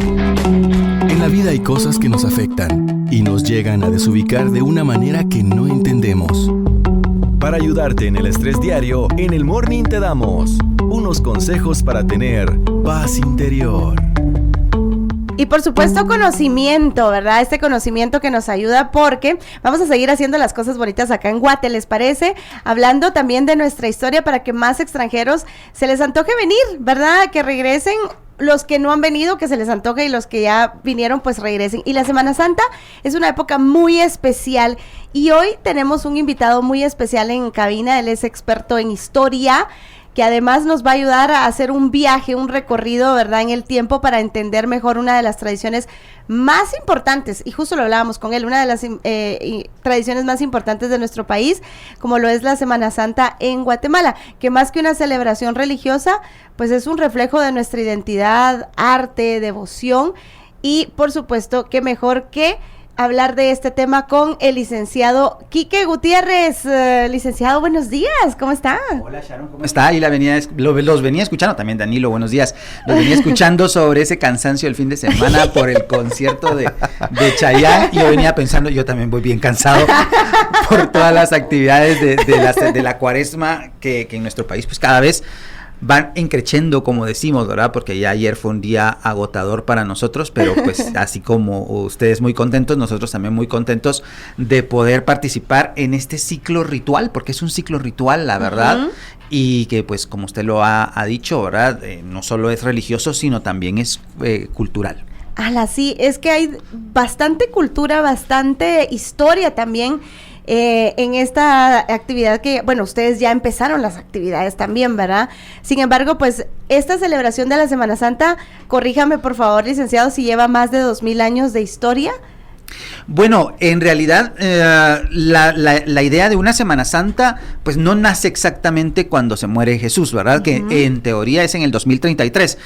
En la vida hay cosas que nos afectan y nos llegan a desubicar de una manera que no entendemos. Para ayudarte en el estrés diario, en el Morning te damos unos consejos para tener paz interior. Y por supuesto conocimiento, ¿verdad? Este conocimiento que nos ayuda porque vamos a seguir haciendo las cosas bonitas acá en Guate, ¿les parece? Hablando también de nuestra historia para que más extranjeros se les antoje venir, ¿verdad? Que regresen. Los que no han venido, que se les antoje, y los que ya vinieron, pues regresen. Y la Semana Santa es una época muy especial y hoy tenemos un invitado muy especial en cabina. Él es experto en historia, que además nos va a ayudar a hacer un viaje, un recorrido, ¿verdad?, en el tiempo para entender mejor una de las tradiciones más importantes, y justo lo hablábamos con él, una de las tradiciones más importantes de nuestro país, como lo es la Semana Santa en Guatemala, que más que una celebración religiosa, pues es un reflejo de nuestra identidad, arte, devoción, y por supuesto, qué mejor que hablar de este tema con el licenciado Quique Gutiérrez. Licenciado, buenos días, ¿cómo está? Hola Sharon, ¿cómo está? Ahí los venía escuchando, también Danilo, buenos días. Los venía escuchando sobre ese cansancio el fin de semana por el concierto de Chayanne, y yo venía pensando, yo también voy bien cansado por todas las actividades de la cuaresma que en nuestro país pues cada vez van increciendo, como decimos, ¿verdad? Porque ya ayer fue un día agotador para nosotros, pero pues así como ustedes muy contentos, nosotros también muy contentos de poder participar en este ciclo ritual, porque es un ciclo ritual, la verdad, y que pues como usted lo ha dicho, ¿verdad? No solo es religioso, sino también es cultural. Sí, es que hay bastante cultura, bastante historia también en esta actividad que, bueno, ustedes ya empezaron las actividades también, ¿verdad? Sin embargo, pues, esta celebración de la Semana Santa, corríjame por favor, licenciado, si lleva más de 2000 años de historia. Bueno, en realidad la idea de una Semana Santa pues no nace exactamente cuando se muere Jesús, ¿verdad? Que en teoría es en el 2033,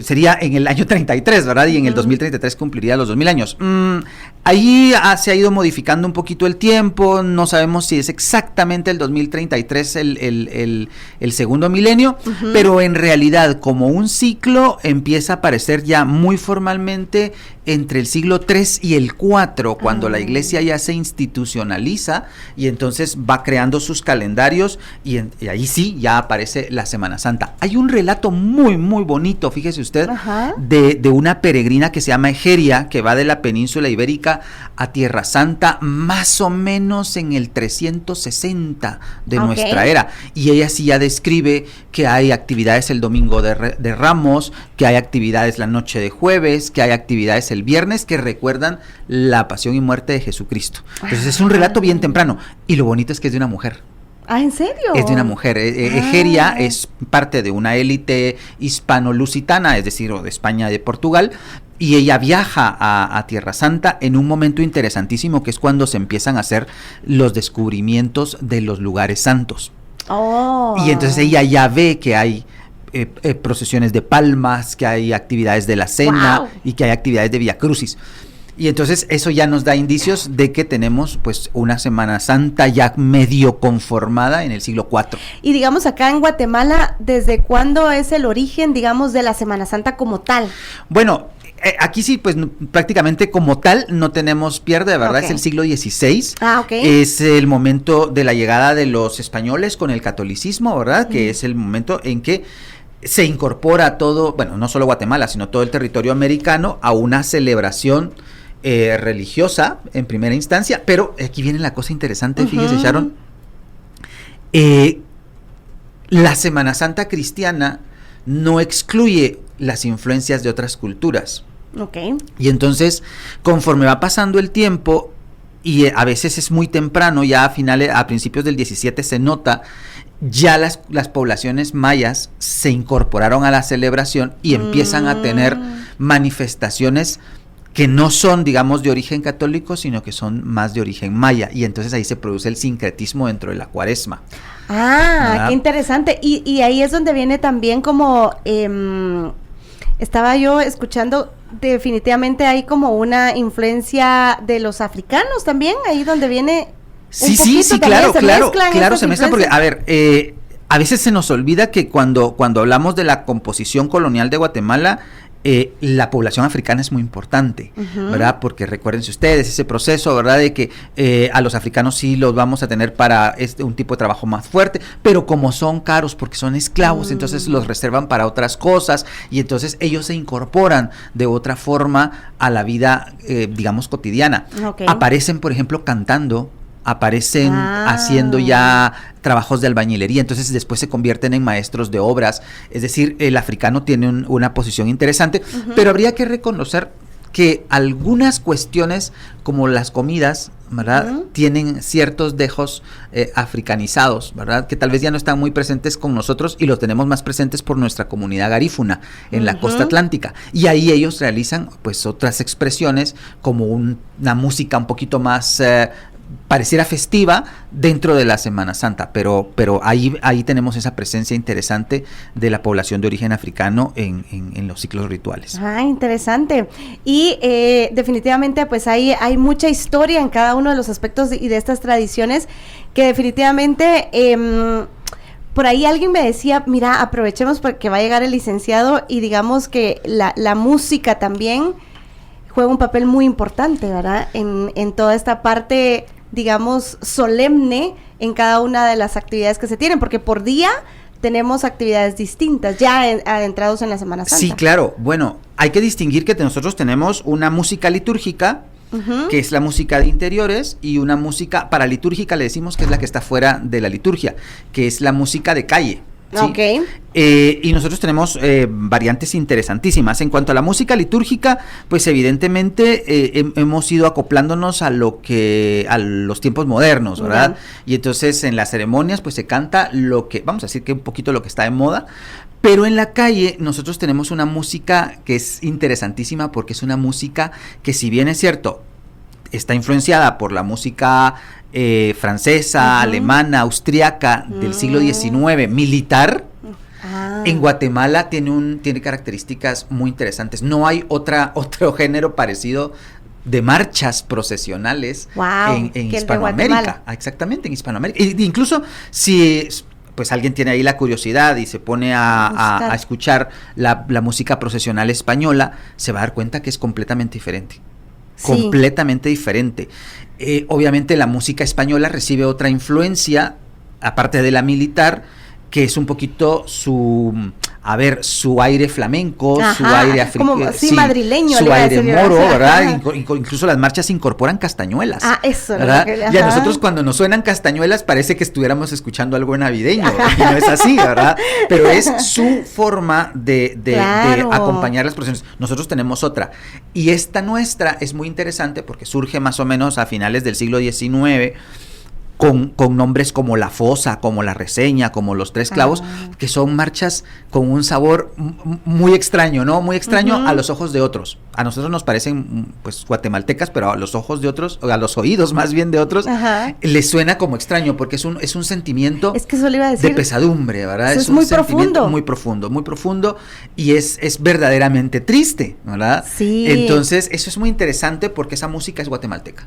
sería en el año 33, ¿verdad? Y en el 2033 cumpliría los 2000 años. Ahí se ha ido modificando un poquito el tiempo, no sabemos si es exactamente el 2033 el segundo milenio, pero en realidad como un ciclo empieza a aparecer ya muy formalmente entre el siglo 3 y el 4, cuando la iglesia ya se institucionaliza y entonces va creando sus calendarios y ahí sí ya aparece la Semana Santa. Hay un relato muy muy bonito, fíjese usted, de una peregrina que se llama Egeria, que va de la península ibérica a Tierra Santa más o menos en el 360 de nuestra era, y ella sí ya describe que hay actividades el domingo de Ramos, que hay actividades la noche de jueves, que hay actividades el viernes que recuerdan la pasión y muerte de Jesucristo. Entonces es un relato bien temprano, y lo bonito es que es de una mujer. ¿En serio? Es de una mujer. Egeria es parte de una élite hispano-lusitana, es decir, o de España, de Portugal, y ella viaja a Tierra Santa en un momento interesantísimo, que es cuando se empiezan a hacer los descubrimientos de los lugares santos. Y entonces ella ya ve que hay procesiones de palmas, que hay actividades de la cena y que hay actividades de Vía Crucis. Y entonces eso ya nos da indicios de que tenemos pues una Semana Santa ya medio conformada en el siglo IV. Y digamos acá en Guatemala, ¿desde cuándo es el origen, digamos, de la Semana Santa como tal? Bueno, aquí sí, pues prácticamente como tal no tenemos pierde, ¿verdad? Es el siglo XVI. Es el momento de la llegada de los españoles con el catolicismo, ¿verdad? Que es el momento en que se incorpora todo, bueno, no solo Guatemala, sino todo el territorio americano a una celebración religiosa en primera instancia, pero aquí viene la cosa interesante, fíjese Sharon, la Semana Santa cristiana no excluye las influencias de otras culturas. Y entonces, conforme va pasando el tiempo, y a veces es muy temprano, ya a principios del 17 se nota, ya las poblaciones mayas se incorporaron a la celebración y empiezan a tener manifestaciones que no son, digamos, de origen católico, sino que son más de origen maya, y entonces ahí se produce el sincretismo dentro de la cuaresma. Qué interesante, y ahí es donde viene también como, estaba yo escuchando, definitivamente hay como una influencia de los africanos también, ahí donde viene sí, claro, se mezcla porque, a ver, a veces se nos olvida que cuando hablamos de la composición colonial de Guatemala, la población africana es muy importante, ¿verdad? Porque recuérdense ustedes ese proceso, ¿verdad? De que a los africanos sí los vamos a tener para un tipo de trabajo más fuerte, pero como son caros porque son esclavos, entonces los reservan para otras cosas y entonces ellos se incorporan de otra forma a la vida, digamos, cotidiana. Okay. Aparecen, por ejemplo, cantando, aparecen haciendo ya trabajos de albañilería, entonces después se convierten en maestros de obras, es decir, el africano tiene una posición interesante, pero habría que reconocer que algunas cuestiones como las comidas, ¿verdad? Tienen ciertos dejos africanizados, ¿verdad? Que tal vez ya no están muy presentes con nosotros y los tenemos más presentes por nuestra comunidad garífuna en la costa atlántica. Y ahí ellos realizan pues otras expresiones como una música un poquito más pareciera festiva dentro de la Semana Santa, pero ahí tenemos esa presencia interesante de la población de origen africano en los ciclos rituales. Interesante. Y definitivamente pues hay mucha historia en cada uno de los aspectos y de estas tradiciones que definitivamente por ahí alguien me decía, mira, aprovechemos porque va a llegar el licenciado y digamos que la música también juega un papel muy importante, ¿verdad? En toda esta parte, digamos, solemne en cada una de las actividades que se tienen, porque por día tenemos actividades distintas, ya adentrados en la Semana Santa. Sí, claro. Bueno, hay que distinguir que nosotros tenemos una música litúrgica, que es la música de interiores, y una música paralitúrgica, le decimos que es la que está fuera de la liturgia, que es la música de calle. ¿Sí? Okay. Y nosotros tenemos variantes interesantísimas. En cuanto a la música litúrgica, pues evidentemente hemos ido acoplándonos a los tiempos modernos, ¿verdad? Y entonces en las ceremonias pues se canta lo que, vamos a decir que un poquito lo que está de moda, pero en la calle nosotros tenemos una música que es interesantísima porque es una música que, si bien es cierto, está influenciada por la música francesa, alemana, austriaca del siglo XIX, militar. En Guatemala tiene características muy interesantes. No hay otro género parecido de marchas procesionales en Hispanoamérica. Exactamente, en Hispanoamérica. Incluso si pues alguien tiene ahí la curiosidad y se pone a escuchar la música procesional española, se va a dar cuenta que es completamente diferente. Completamente diferente. Obviamente la música española recibe otra influencia, aparte de la militar, que es un poquito su aire flamenco, su aire africano, madrileño, su aire moro, ¿verdad? Incluso las marchas incorporan castañuelas. Eso, ¿verdad? Y a nosotros cuando nos suenan castañuelas parece que estuviéramos escuchando algo navideño, y no es así, ¿verdad? Pero es su forma de acompañar las procesiones. Nosotros tenemos otra, y esta nuestra es muy interesante porque surge más o menos a finales del siglo XIX, con nombres como La Fosa, como La Reseña, como Los Tres Clavos, que son marchas con un sabor muy extraño, ¿no? Muy extraño a los ojos de otros. A nosotros nos parecen, pues, guatemaltecas, pero a los ojos de otros, o a los oídos más bien de otros, les suena como extraño, porque es un sentimiento que eso le iba a decir, de pesadumbre, ¿verdad? Es muy profundo. Muy profundo, y es verdaderamente triste, ¿verdad? Sí. Entonces, eso es muy interesante porque esa música es guatemalteca.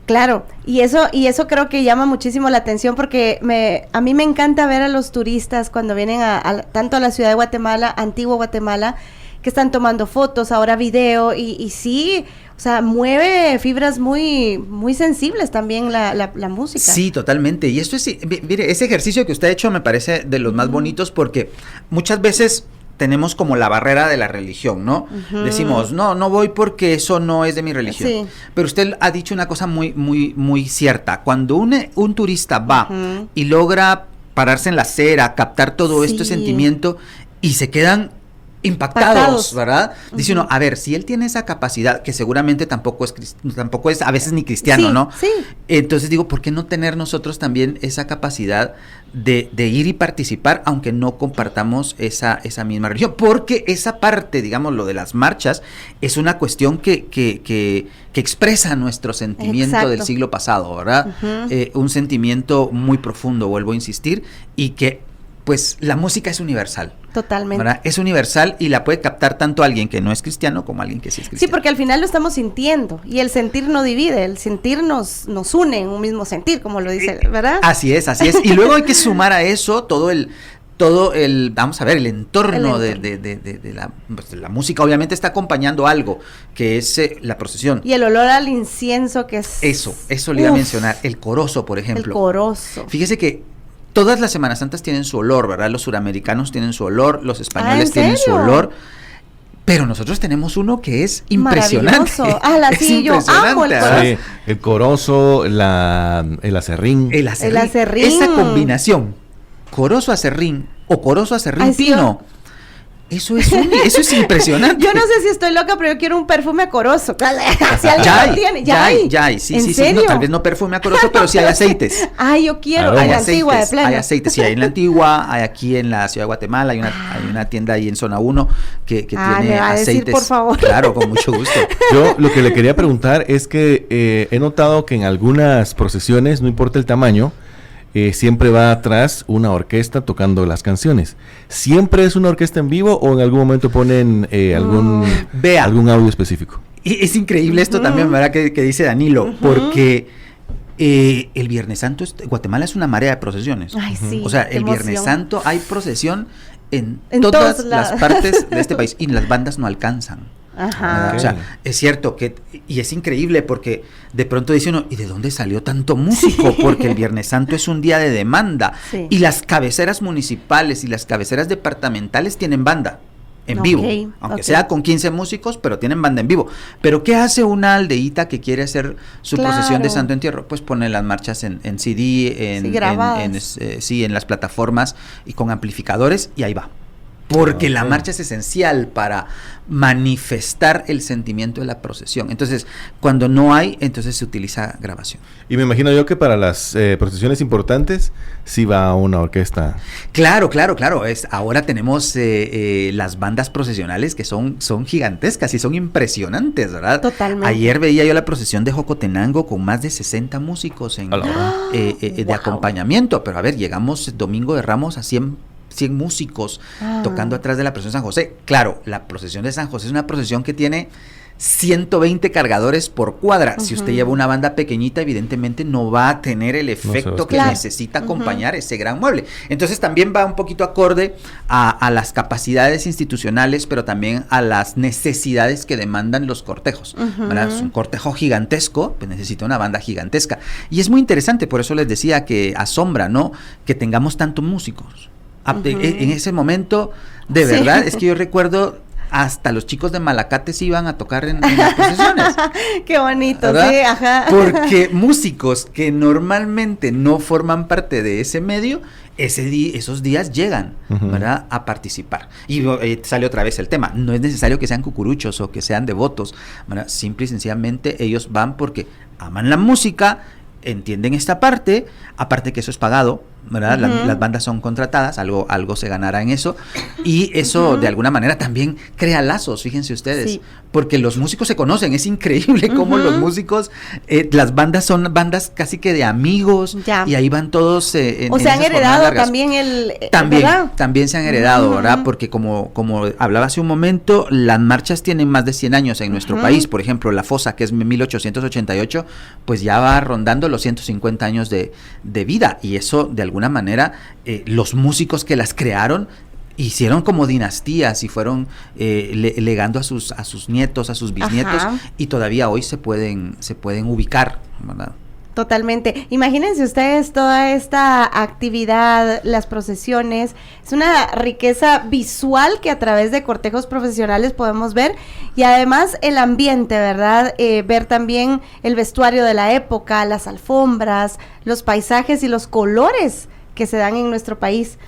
Claro, y eso creo que llama muchísimo la atención porque a mí me encanta ver a los turistas cuando vienen tanto a la ciudad de Guatemala, Antigua Guatemala, que están tomando fotos, ahora video, y sí, o sea, mueve fibras muy, muy sensibles también la música. Sí, totalmente, y esto mire, ese ejercicio que usted ha hecho me parece de los más bonitos porque muchas veces tenemos como la barrera de la religión, ¿no? Decimos, no voy porque eso no es de mi religión. Sí. Pero usted ha dicho una cosa muy, muy, muy cierta. Cuando un turista va y logra pararse en la acera, captar todo este sentimiento y se quedan impactados, ¿verdad? Dice uno, a ver, si él tiene esa capacidad, que seguramente tampoco es a veces ni cristiano, ¿no? Sí. Entonces digo, ¿por qué no tener nosotros también esa capacidad de ir y participar, aunque no compartamos esa misma religión? Porque esa parte, digamos, lo de las marchas, es una cuestión que expresa nuestro sentimiento del siglo pasado, ¿verdad? Un sentimiento muy profundo, vuelvo a insistir, y que pues la música es universal. Totalmente. ¿Verdad? Es universal y la puede captar tanto alguien que no es cristiano como alguien que sí es cristiano. Sí, porque al final lo estamos sintiendo y el sentir no divide, el sentir nos une en un mismo sentir, como lo dice, ¿verdad? Así es. Y luego hay que sumar a eso todo todo vamos a ver, el entorno de la música obviamente está acompañando algo, que es la procesión. Y el olor al incienso que es... Eso le iba a mencionar, el corozo, por ejemplo. El corozo. Fíjese que todas las Semanas Santas tienen su olor, ¿verdad? Los suramericanos tienen su olor, los españoles tienen su olor. Pero nosotros tenemos uno que es impresionante. Yo amo el corozo. Sí, el corozo, el acerrín. El acerrín. Esa combinación, corozo acerrín o corozo acerrín pino. Eso es impresionante. Yo no sé si estoy loca, pero yo quiero un perfume a corozo. Si alguien lo tiene, ya hay. Sí, no, tal vez no perfume a corozo, pero sí hay aceites. Yo quiero. Hay la Antigua, de plano. Hay aceites, sí, hay en la Antigua, hay aquí en la ciudad de Guatemala, hay una tienda ahí en zona 1 que tiene me va aceites. A decir, por favor. Claro, con mucho gusto. Yo lo que le quería preguntar es que he notado que en algunas procesiones, no importa el tamaño, siempre va atrás una orquesta tocando las canciones. ¿Siempre es una orquesta en vivo o en algún momento ponen algún audio específico? Y es increíble esto también, ¿verdad? Que dice Danilo, porque el Viernes Santo, Guatemala es una marea de procesiones. Ay, sí, o sea, el Viernes Santo hay procesión en todas las partes de este país y las bandas no alcanzan. Ajá. Okay. O sea, es cierto que, y es increíble porque de pronto dice uno, ¿y de dónde salió tanto músico? Sí. Porque el Viernes Santo es un día de demanda, y las cabeceras municipales y las cabeceras departamentales tienen banda en vivo, aunque sea con 15 músicos, pero tienen banda en vivo. Pero ¿qué hace una aldeíta que quiere hacer su procesión de Santo Entierro? Pues pone las marchas en CD, en las plataformas y con amplificadores, y ahí va. Porque la marcha es esencial para manifestar el sentimiento de la procesión. Entonces, cuando no hay, entonces se utiliza grabación. Y me imagino yo que para las procesiones importantes sí va una orquesta. Claro. Ahora tenemos las bandas procesionales que son gigantescas y son impresionantes, ¿verdad? Totalmente. Ayer veía yo la procesión de Jocotenango con más de 60 músicos de acompañamiento. Pero a ver, llegamos Domingo de Ramos a 100 músicos tocando atrás de la procesión de San José. Claro, la procesión de San José es una procesión que tiene 120 cargadores por cuadra. Si usted lleva una banda pequeñita, evidentemente no va a tener el efecto que necesita acompañar ese gran mueble. Entonces también va un poquito acorde a las capacidades institucionales, pero también a las necesidades que demandan los cortejos. ¿Verdad? Es un cortejo gigantesco, pues necesita una banda gigantesca. Y es muy interesante, por eso les decía que asombra, ¿no? Que tengamos tantos músicos. En ese momento, de verdad, es que yo recuerdo hasta los chicos de Malacates iban a tocar en las procesiones. Qué bonito, ¿verdad? Sí, ajá. Porque músicos que normalmente no forman parte de ese medio, esos días llegan, ¿verdad? A participar. Y sale otra vez el tema, no es necesario que sean cucuruchos o que sean devotos, ¿verdad? Simple y sencillamente ellos van porque aman la música, entienden esta parte, aparte que eso es pagado, ¿verdad? Las bandas son contratadas, algo se ganará en eso, y eso de alguna manera también crea lazos, fíjense ustedes, porque los músicos se conocen, es increíble cómo los músicos, las bandas son bandas casi que de amigos, y ahí van todos o se han heredado también también se han heredado, ¿verdad? Porque como hablaba hace un momento, las marchas tienen más de 100 años en nuestro país. Por ejemplo, la Fosa, que es 1888, pues ya va rondando los 150 años de vida, y eso de alguna manera los músicos que las crearon hicieron como dinastías y fueron legando a sus nietos, a sus bisnietos, y todavía hoy se pueden ubicar, ¿verdad? Totalmente. Imagínense ustedes toda esta actividad, las procesiones, es una riqueza visual que a través de cortejos profesionales podemos ver, y además el ambiente, ¿verdad? Ver también el vestuario de la época, las alfombras, los paisajes y los colores que se dan en nuestro país.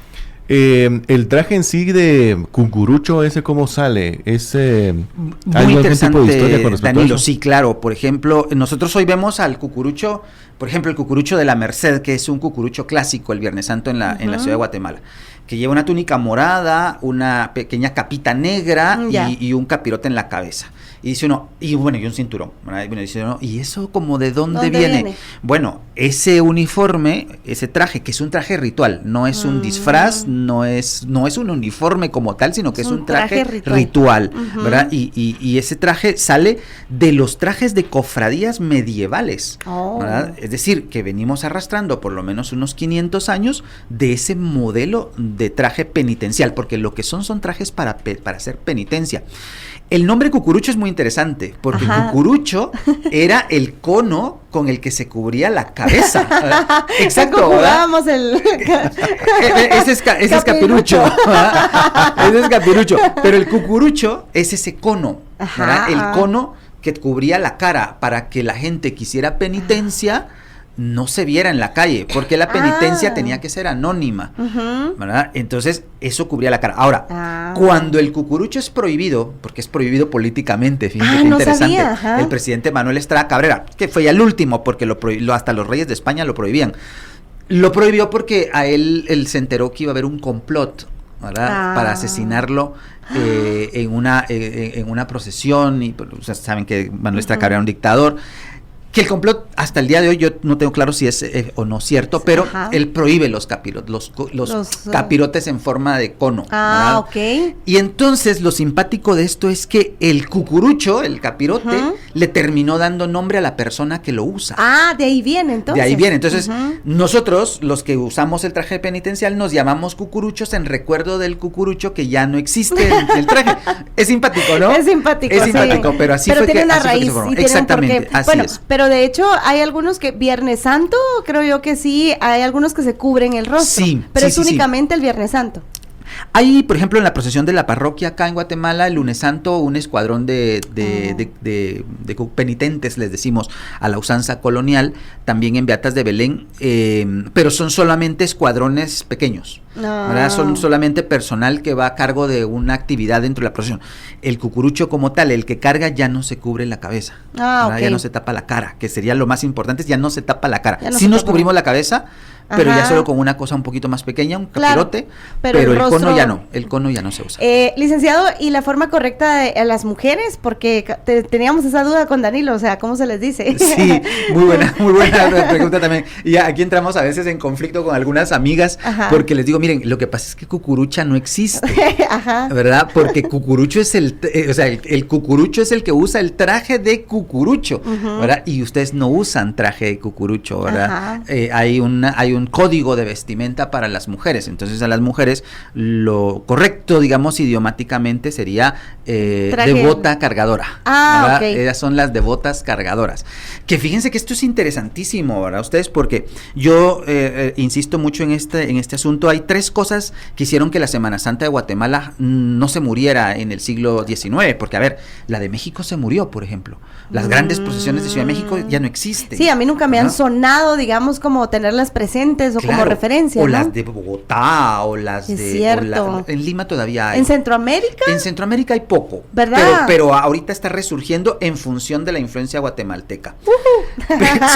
El traje en sí de cucurucho, ¿ese cómo sale? ¿Es muy interesante, tipo de historia con respecto Danilo? A eso? Sí, claro. Por ejemplo, nosotros hoy vemos al cucurucho, por ejemplo, el cucurucho de la Merced, que es un cucurucho clásico el Viernes Santo en la ciudad de Guatemala, que lleva una túnica morada, una pequeña capita negra y un capirote en la cabeza. Y dice uno, y un cinturón, ¿verdad? Bueno, dice uno, ¿y eso como de dónde viene? Bueno, ese uniforme, ese traje, que es un traje ritual, no es un disfraz, no es un uniforme como tal, sino que es un traje ritual, ¿verdad? Y ese traje sale de los trajes de cofradías medievales, ¿verdad? Es decir, que venimos arrastrando por lo menos unos 500 años de ese modelo de traje penitencial, porque lo que son trajes para hacer penitencia. El nombre cucurucho es muy interesante, porque cucurucho era el cono con el que se cubría la cabeza. Exacto. Jugábamos el... ese es capirucho. Ese es capirucho. Pero el cucurucho es ese cono, ¿verdad? El cono que cubría la cara para que la gente que hiciera penitencia no se viera en la calle, porque la penitencia tenía que ser anónima, ¿verdad? Entonces, eso cubría la cara. Ahora, cuando el cucurucho es prohibido, porque es prohibido políticamente, fíjense qué interesante, sabía, el presidente Manuel Estrada Cabrera, que fue ya el último, porque hasta los reyes de España lo prohibían. Lo prohibió porque a él se enteró que iba a haber un complot, ¿verdad? Para asesinarlo en una procesión, y ustedes saben que Manuel Estrada Cabrera era un dictador. Que el complot, hasta el día de hoy, yo no tengo claro si es o no cierto, pero él prohíbe los capirotes en forma de cono. Ok. Y entonces lo simpático de esto es que el cucurucho, el capirote, le terminó dando nombre a la persona que lo usa. De ahí viene entonces. De ahí viene. Entonces, nosotros, los que usamos el traje penitencial, nos llamamos cucuruchos en recuerdo del cucurucho que ya no existe el traje. Es simpático, ¿no? Es simpático, pero así pero fue tiene que una raíz, exactamente, así es. Pero de hecho hay algunos que Viernes Santo, creo yo que sí, hay algunos que se cubren el rostro, pero es únicamente el Viernes Santo. Hay, por ejemplo, en la procesión de la parroquia acá en Guatemala, el lunes santo, un escuadrón de penitentes, les decimos, a la usanza colonial, también en Beatas de Belén, pero son solamente escuadrones pequeños, ¿verdad? Son solamente personal que va a cargo de una actividad dentro de la procesión. El cucurucho como tal, el que carga, ya no se cubre la cabeza, ya no se tapa la cara, que sería lo más importante, ya no se tapa la cara. Sí nos cubrimos la cabeza, pero ya solo con una cosa un poquito más pequeña, un capirote, pero el cono ya no se usa. Licenciado, ¿y la forma correcta de las mujeres? Porque teníamos esa duda con Danilo, o sea, ¿cómo se les dice? Sí, muy buena pregunta también. Y aquí entramos a veces en conflicto con algunas amigas, porque les digo, miren, lo que pasa es que cucurucha no existe, ¿verdad? Porque cucurucho es el cucurucho es el que usa el traje de cucurucho, ¿verdad? Y ustedes no usan traje de cucurucho, ¿verdad? Hay un código de vestimenta para las mujeres, entonces a las mujeres lo correcto, digamos, idiomáticamente sería devota cargadora, ¿verdad? Ellas son las devotas cargadoras, que fíjense que esto es interesantísimo, ¿verdad? Ustedes, porque yo insisto mucho en este asunto. Hay 3 cosas que hicieron que la Semana Santa de Guatemala no se muriera en el siglo XIX, porque a ver, la de México se murió, por ejemplo, las grandes procesiones de Ciudad de México ya no existen. Sí, a mí nunca me han sonado, digamos, como tenerlas presentes o como referencia, o las de Bogotá, o las en Lima todavía hay. ¿En Centroamérica? En Centroamérica hay poco, ¿verdad? Pero ahorita está resurgiendo en función de la influencia guatemalteca.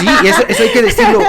Sí, y eso hay que decirlo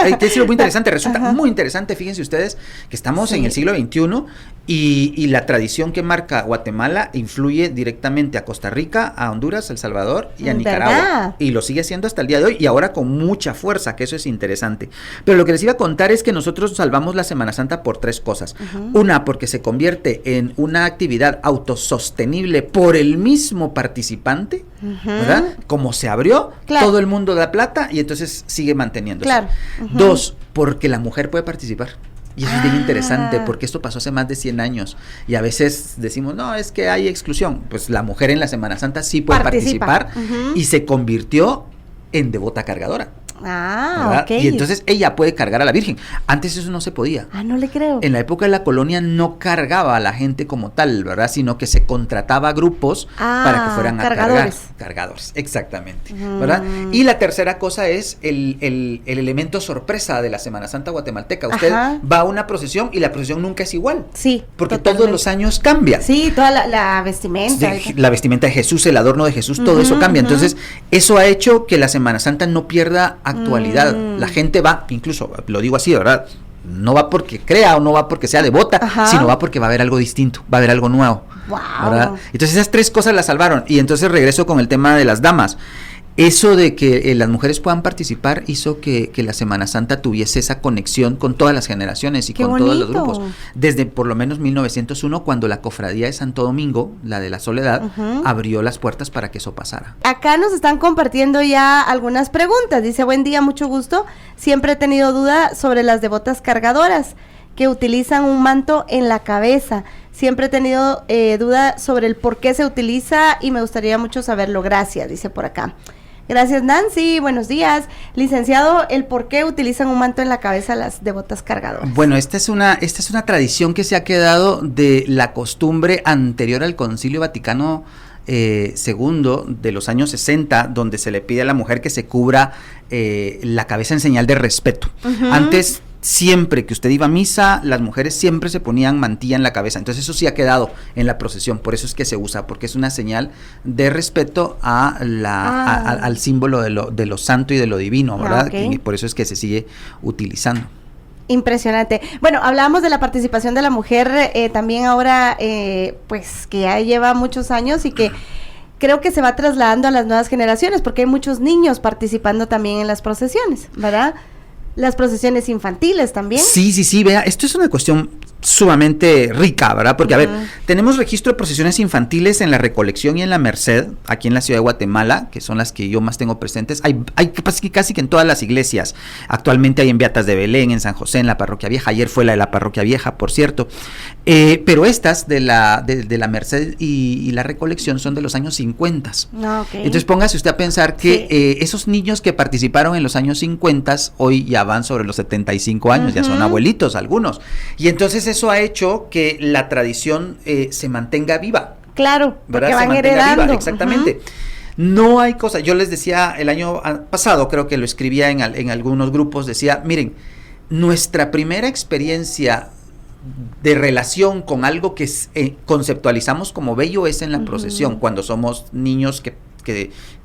muy interesante. Resulta muy interesante, fíjense ustedes, que estamos en el siglo XXI y la tradición que marca Guatemala influye directamente a Costa Rica, a Honduras, a El Salvador y a Nicaragua. ¿Verdad? Y lo sigue haciendo hasta el día de hoy, y ahora con mucha fuerza, que eso es interesante. Pero lo que les iba a contar es que nosotros salvamos la Semana Santa por 3 cosas. Una, porque se convierte en una actividad autosostenible por el mismo participante, ¿verdad? Como se abrió, todo el mundo da plata y entonces sigue manteniéndose. 2, porque la mujer puede participar. Y eso es bien interesante, porque esto pasó hace más de 100 años y a veces decimos, no, es que hay exclusión. Pues la mujer en la Semana Santa sí puede participar y se convirtió en devota cargadora. Y entonces ella puede cargar a la Virgen. Antes eso no se podía. No le creo. En la época de la colonia no cargaba a la gente como tal, ¿verdad? Sino que se contrataba grupos para que fueran cargadores, exactamente, ¿verdad? Y la tercera cosa es el elemento sorpresa de la Semana Santa guatemalteca. Usted va a una procesión y la procesión nunca es igual. Sí. Porque todos los años cambia. Sí, toda la vestimenta. La vestimenta de Jesús, el adorno de Jesús, todo eso cambia. Entonces, eso ha hecho que la Semana Santa no pierda actualidad. La gente va, incluso lo digo así, ¿verdad? No va porque crea o no va porque sea devota, sino va porque va a haber algo distinto, va a haber algo nuevo. ¿Verdad? Entonces esas 3 cosas las salvaron. Y entonces regreso con el tema de las damas. Eso de que las mujeres puedan participar hizo que la Semana Santa tuviese esa conexión con todas las generaciones y con todos los grupos. Desde por lo menos 1901, cuando la Cofradía de Santo Domingo, la de la Soledad, abrió las puertas para que eso pasara. Acá nos están compartiendo ya algunas preguntas. Dice, buen día, mucho gusto. Siempre he tenido duda sobre las devotas cargadoras. que utilizan un manto en la cabeza. Siempre he tenido duda sobre el por qué se utiliza y me gustaría mucho saberlo. Gracias, dice por acá. Gracias, Nancy. Buenos días. Licenciado, ¿el por qué utilizan un manto en la cabeza las devotas cargadoras? Bueno, esta es una tradición que se ha quedado de la costumbre anterior al Concilio Vaticano II de los años 60, donde se le pide a la mujer que se cubra la cabeza en señal de respeto. Antes, siempre que usted iba a misa, las mujeres siempre se ponían mantilla en la cabeza. Entonces eso sí ha quedado en la procesión, por eso es que se usa, porque es una señal de respeto al símbolo de lo santo y de lo divino, ¿verdad? Okay. Y por eso es que se sigue utilizando. Impresionante. Bueno, hablábamos de la participación de la mujer también ahora, pues que ya lleva muchos años y que creo que se va trasladando a las nuevas generaciones, porque hay muchos niños participando también en las procesiones, ¿verdad? Las procesiones infantiles también. Sí, vea, esto es una cuestión sumamente rica, ¿verdad? Porque, a ver, tenemos registro de procesiones infantiles en la Recolección y en la Merced, aquí en la ciudad de Guatemala, que son las que yo más tengo presentes. Hay casi que en todas las iglesias. Actualmente hay en Beatas de Belén, en San José, en la Parroquia Vieja. Ayer fue la de la Parroquia Vieja, por cierto. Pero estas de la Merced y la Recolección son de los años 50. Okay. Entonces póngase usted a pensar que esos niños que participaron en los años 50 hoy ya van sobre los 75 años, ya son abuelitos algunos. Y entonces eso ha hecho que la tradición se mantenga viva. Claro, porque ¿verdad? van heredando. Viva, exactamente. No hay cosa, yo les decía el año pasado, creo que lo escribía en algunos grupos, decía, miren, nuestra primera experiencia de relación con algo que conceptualizamos como bello es en la procesión, cuando somos niños que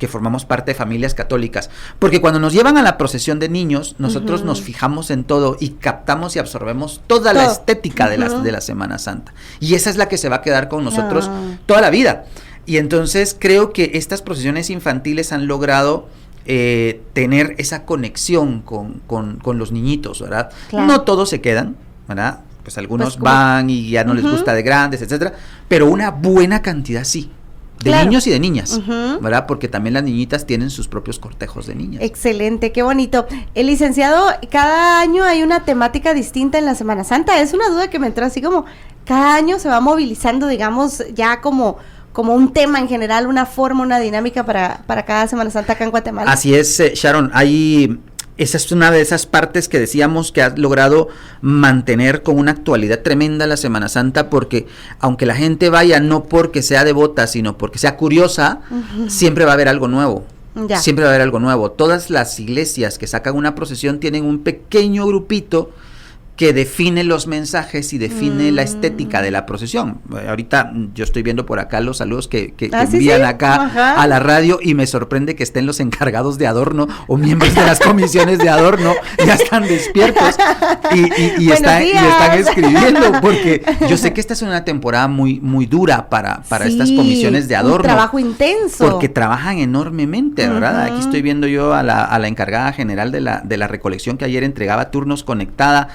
formamos parte de familias católicas, porque cuando nos llevan a la procesión de niños, nosotros nos fijamos en todo y captamos y absorbemos toda la estética de la Semana Santa, y esa es la que se va a quedar con nosotros toda la vida. Y entonces creo que estas procesiones infantiles han logrado tener esa conexión con los niñitos, ¿verdad? Claro. No todos se quedan, ¿verdad? Pues algunos van y ya no les gusta de grandes, etcétera, pero una buena cantidad sí. De niños y de niñas, ¿verdad? Porque también las niñitas tienen sus propios cortejos de niñas. Excelente, qué bonito. El licenciado, cada año hay una temática distinta en la Semana Santa. Es una duda que me entró así como, cada año se va movilizando, digamos, ya como un tema en general, una forma, una dinámica para cada Semana Santa acá en Guatemala. Así es, Sharon, esa es una de esas partes que decíamos que has logrado mantener con una actualidad tremenda la Semana Santa, porque aunque la gente vaya no porque sea devota, sino porque sea curiosa, siempre va a haber algo nuevo. Siempre va a haber algo nuevo. Todas las iglesias que sacan una procesión tienen un pequeño grupito que define los mensajes y define la estética de la procesión. Ahorita yo estoy viendo por acá los saludos que envían acá a la radio, y me sorprende que estén los encargados de adorno o miembros de las comisiones de adorno, ya están despiertos y están escribiendo, porque yo sé que esta es una temporada muy, muy dura para estas comisiones de adorno. Un trabajo intenso. Porque trabajan enormemente, ¿verdad? Aquí estoy viendo yo a la encargada general de la recolección, que ayer entregaba turnos conectada,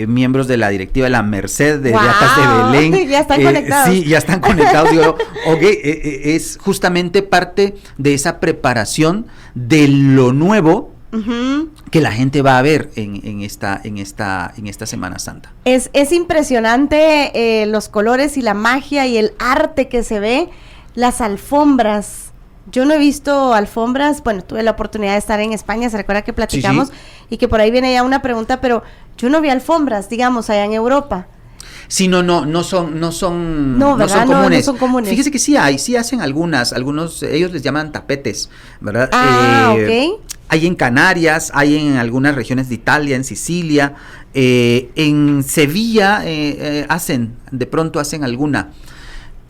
miembros de la directiva de la Merced, de Beatas de Belén. Ya están conectados. Sí, ya están conectados. Digo, es justamente parte de esa preparación de lo nuevo que la gente va a ver en esta Semana Santa. Es impresionante los colores y la magia y el arte que se ve, las alfombras. Yo no he visto alfombras, bueno, tuve la oportunidad de estar en España, se recuerda que platicamos, y que por ahí viene ya una pregunta, pero yo no vi alfombras, digamos, allá en Europa. Sí, no son comunes. No son comunes. Fíjese que sí hacen algunos, ellos les llaman tapetes, ¿verdad? Hay en Canarias, hay en algunas regiones de Italia, en Sicilia, en Sevilla de pronto hacen alguna,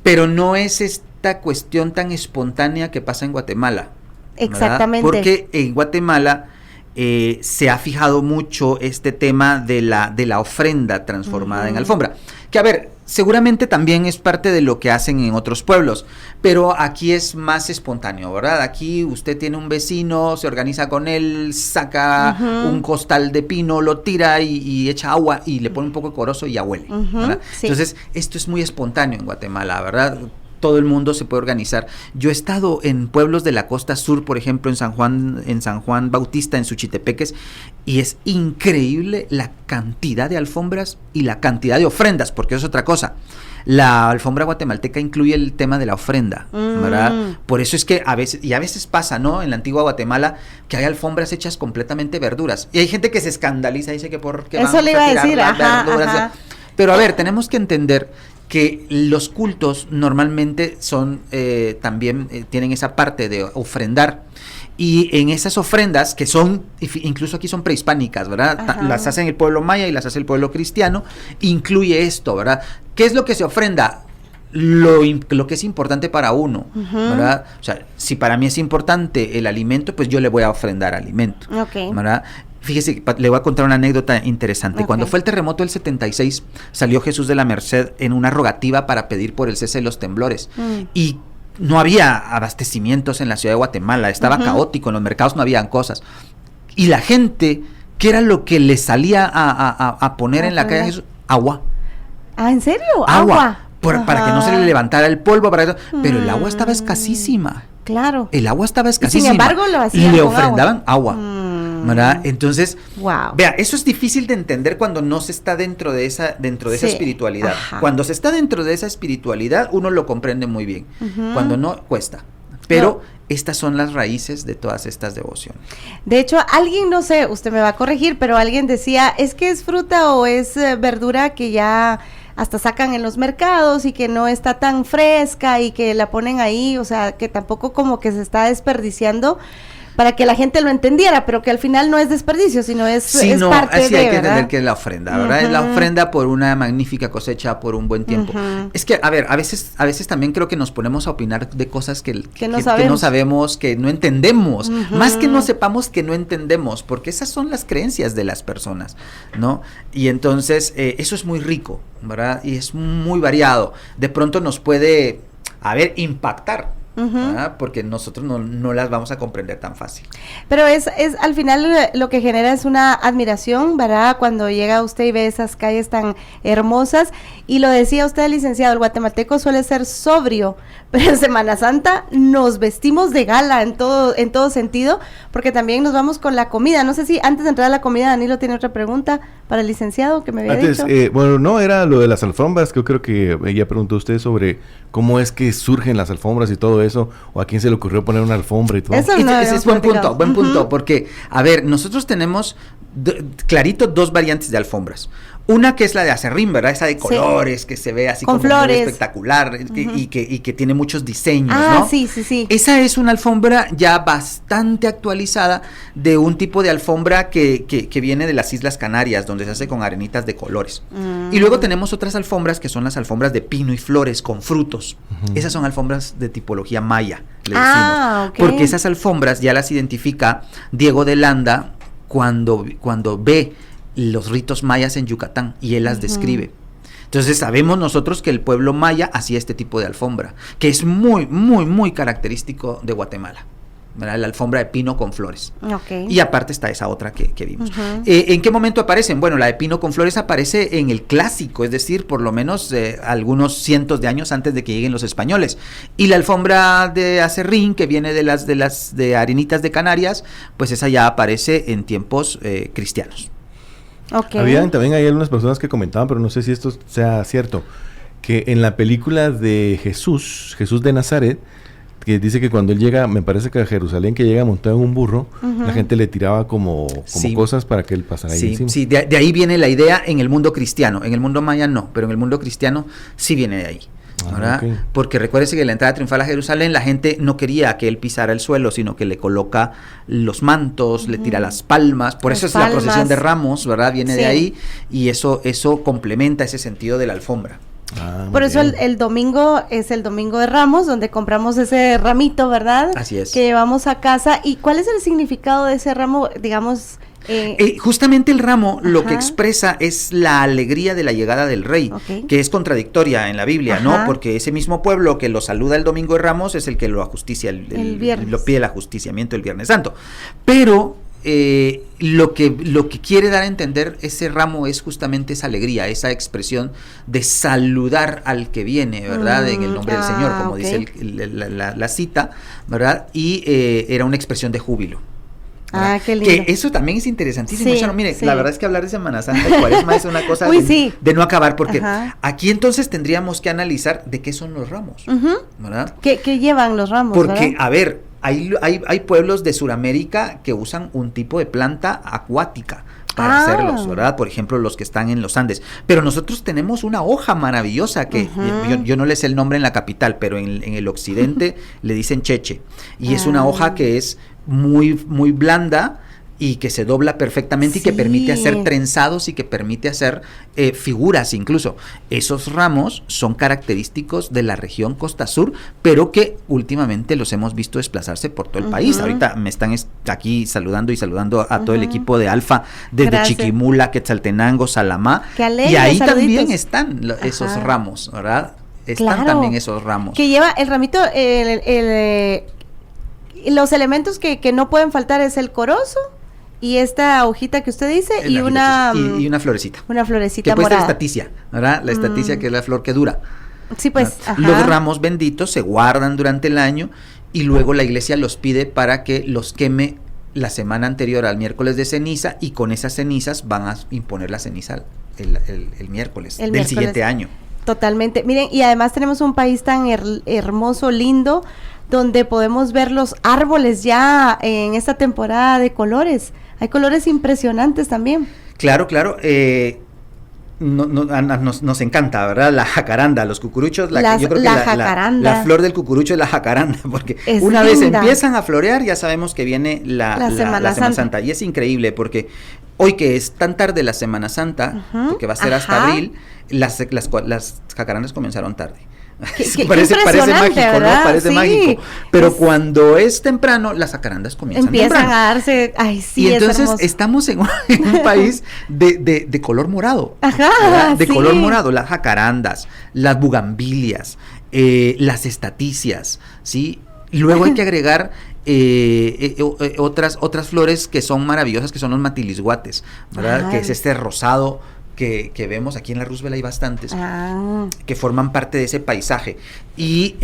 pero no es esta cuestión tan espontánea que pasa en Guatemala. Exactamente. ¿Verdad? Porque en Guatemala se ha fijado mucho este tema de la ofrenda transformada en alfombra, que a ver, seguramente también es parte de lo que hacen en otros pueblos, pero aquí es más espontáneo, ¿verdad? Aquí usted tiene un vecino, se organiza con él, saca un costal de pino, lo tira y echa agua y le pone un poco de corozo y ya huele, ¿verdad? Sí. Entonces, esto es muy espontáneo en Guatemala, ¿verdad? todo el mundo se puede organizar. Yo he estado en pueblos de la costa sur, por ejemplo, en San Juan Bautista, en Suchitepeques, y es increíble la cantidad de alfombras y la cantidad de ofrendas, porque eso es otra cosa. La alfombra guatemalteca incluye el tema de la ofrenda, ¿verdad? Por eso es que a veces pasa, ¿no? En la antigua Guatemala, que hay alfombras hechas completamente verduras. Y hay gente que se escandaliza, dice que porque eso vamos le iba a tirar decir, las verduras. ajá. Pero a ver, tenemos que entender que los cultos normalmente son también tienen esa parte de ofrendar. Y en esas ofrendas, que son, incluso aquí son prehispánicas, ¿verdad? Las hace el pueblo maya y las hace el pueblo cristiano, incluye esto, ¿verdad? ¿Qué es lo que se ofrenda? Lo que es importante para uno, ¿verdad? O sea, si para mí es importante el alimento, pues yo le voy a ofrendar alimento, ¿verdad? Fíjese, le voy a contar una anécdota interesante. Cuando fue el terremoto del 76, salió Jesús de la Merced en una rogativa para pedir por el cese de los temblores. Y no había abastecimientos en la ciudad de Guatemala, estaba caótico, en los mercados no habían cosas. Y la gente, ¿qué era lo que le salía a poner en la calle a Jesús? Agua. ¿Ah, en serio? Agua. Para que no se le levantara el polvo, pero el agua estaba escasísima. Claro. El agua estaba escasísima. Y sin embargo lo hacían y le con ofrendaban agua. ¿Verdad? Entonces, vea, eso es difícil de entender cuando no se está dentro de esa espiritualidad. Cuando se está dentro de esa espiritualidad, uno lo comprende muy bien. Cuando no, cuesta. Pero estas son las raíces de todas estas devociones. De hecho, alguien, no sé, usted me va a corregir, pero alguien decía, es que es fruta o es verdura que ya hasta sacan en los mercados y que no está tan fresca y que la ponen ahí, o sea, que tampoco como que se está desperdiciando para que la gente lo entendiera, pero que al final no es desperdicio, sino es parte de, así hay que ¿verdad? entender que es la ofrenda, ¿verdad? Es la ofrenda por una magnífica cosecha, por un buen tiempo. Es que, a ver, a veces también creo que nos ponemos a opinar de cosas que no sabemos, que no entendemos, más que no sepamos, que no entendemos, porque esas son las creencias de las personas, ¿no? Y entonces, eso es muy rico, ¿verdad? Y es muy variado. De pronto nos puede, impactar, porque nosotros no las vamos a comprender tan fácil. Pero es al final lo que genera es una admiración, ¿verdad? Cuando llega usted y ve esas calles tan hermosas, y lo decía usted, licenciado, el guatemalteco suele ser sobrio, pero en Semana Santa nos vestimos de gala en todo sentido, porque también nos vamos con la comida. No sé si antes de entrar a la comida, Danilo tiene otra pregunta para el licenciado que me había dicho. Bueno, no, era lo de las alfombras, que yo creo que ya preguntó usted sobre cómo es que surgen las alfombras y todo eso, o a quién se le ocurrió poner una alfombra y todo. Eso ese es buen punto, porque, a ver, nosotros tenemos clarito dos variantes de alfombras. Una que es la de acerrín, ¿verdad? Esa de colores, que se ve así con como flores, muy espectacular, y que tiene muchos diseños, ¿no? Sí. Esa es una alfombra ya bastante actualizada, de un tipo de alfombra que viene de las Islas Canarias, donde se hace con arenitas de colores. Y luego tenemos otras alfombras que son las alfombras de pino y flores con frutos. Esas son alfombras de tipología maya, le decimos. Porque esas alfombras ya las identifica Diego de Landa cuando ve los ritos mayas en Yucatán, y él las describe. Entonces sabemos nosotros que el pueblo maya hacía este tipo de alfombra, que es muy, muy, muy característico de Guatemala, ¿verdad? La alfombra de pino con flores. Y aparte está esa otra que vimos. ¿En qué momento aparecen? Bueno, la de pino con flores aparece en el clásico, es decir, por lo menos algunos cientos de años antes de que lleguen los españoles. Y la alfombra de acerrín, que viene de las arenitas de Canarias, pues esa ya aparece en tiempos cristianos. Habían también hay algunas personas que comentaban, pero no sé si esto sea cierto, que en la película de Jesús de Nazaret, que dice que cuando él llega, me parece que a Jerusalén, que llega montado en un burro, la gente le tiraba como cosas para que él pasara ahí encima. Sí, de ahí viene la idea en el mundo cristiano. En el mundo maya no, pero en el mundo cristiano sí viene de ahí, ¿verdad? Porque recuérdese que en la entrada triunfal a Jerusalén la gente no quería que él pisara el suelo, sino que le coloca los mantos, le tira las palmas. Por eso es la procesión de Ramos, ¿verdad? Viene de ahí, y eso complementa ese sentido de la alfombra. Por eso el domingo es el domingo de Ramos, donde compramos ese ramito, ¿verdad? Así es. Que llevamos a casa. ¿Y cuál es el significado de ese ramo, digamos? Justamente el ramo lo que expresa es la alegría de la llegada del rey, que es contradictoria en la Biblia, ¿no? Porque ese mismo pueblo que lo saluda el domingo de Ramos es el que lo ajusticia, lo pide el ajusticiamiento el Viernes Santo. Pero lo que quiere dar a entender ese ramo es justamente esa alegría, esa expresión de saludar al que viene, ¿verdad? En el nombre del Señor, como dice la cita, ¿verdad? Y era una expresión de júbilo. Qué lindo. Que eso también es interesantísimo. Sí, Mire, sí. la verdad es que hablar de Semana Santa y Cuaresma es una cosa de no acabar, porque aquí entonces tendríamos que analizar de qué son los ramos, ¿verdad? ¿Qué llevan los ramos? Porque, ¿verdad? a ver, hay pueblos de Sudamérica que usan un tipo de planta acuática para hacerlos, ¿verdad? Por ejemplo, los que están en los Andes. Pero nosotros tenemos una hoja maravillosa que yo no le sé el nombre en la capital, pero en el occidente le dicen cheche. Y es una hoja que es muy, muy blanda y que se dobla perfectamente y que permite hacer trenzados y que permite hacer figuras incluso. Esos ramos son característicos de la región Costa Sur, pero que últimamente los hemos visto desplazarse por todo el país. Ahorita me están aquí saludando a todo el equipo de Alfa, desde Chiquimula, Quetzaltenango, Salamá. Alegre, y ahí saluditos. También están esos ramos, ¿verdad? Están también esos ramos. Que lleva el ramito, los elementos que no pueden faltar es el corozo y esta hojita que usted dice y una florecita. Una florecita que puede morada. ser estaticia, ¿verdad? La estaticia que es la flor que dura. Sí, pues. Los ramos benditos se guardan durante el año y luego la iglesia los pide para que los queme la semana anterior al miércoles de ceniza y con esas cenizas van a imponer la ceniza el miércoles del siguiente año. Totalmente. Miren, y además tenemos un país tan hermoso, lindo, donde podemos ver los árboles ya en esta temporada de colores. Hay colores impresionantes también. Claro. Nos encanta, ¿verdad? La jacaranda, los cucuruchos, yo creo que la flor del cucurucho es la jacaranda, porque una vez empiezan a florear, ya sabemos que viene la Semana Santa. Y es increíble, porque hoy que es tan tarde la Semana Santa, porque va a ser hasta abril, las jacarandas comenzaron tarde. Parece mágico, ¿verdad? ¿No? Parece mágico. Pero cuando es temprano, las jacarandas empiezan a darse. Ay, sí. Y entonces estamos en un país de color morado. De color morado, las jacarandas, las bugambilias, las estaticias, ¿sí? Luego hay que agregar otras flores que son maravillosas, que son los matilisguates, ¿verdad? Que es este rosado que vemos aquí en la Roosevelt. Hay bastantes que forman parte de ese paisaje y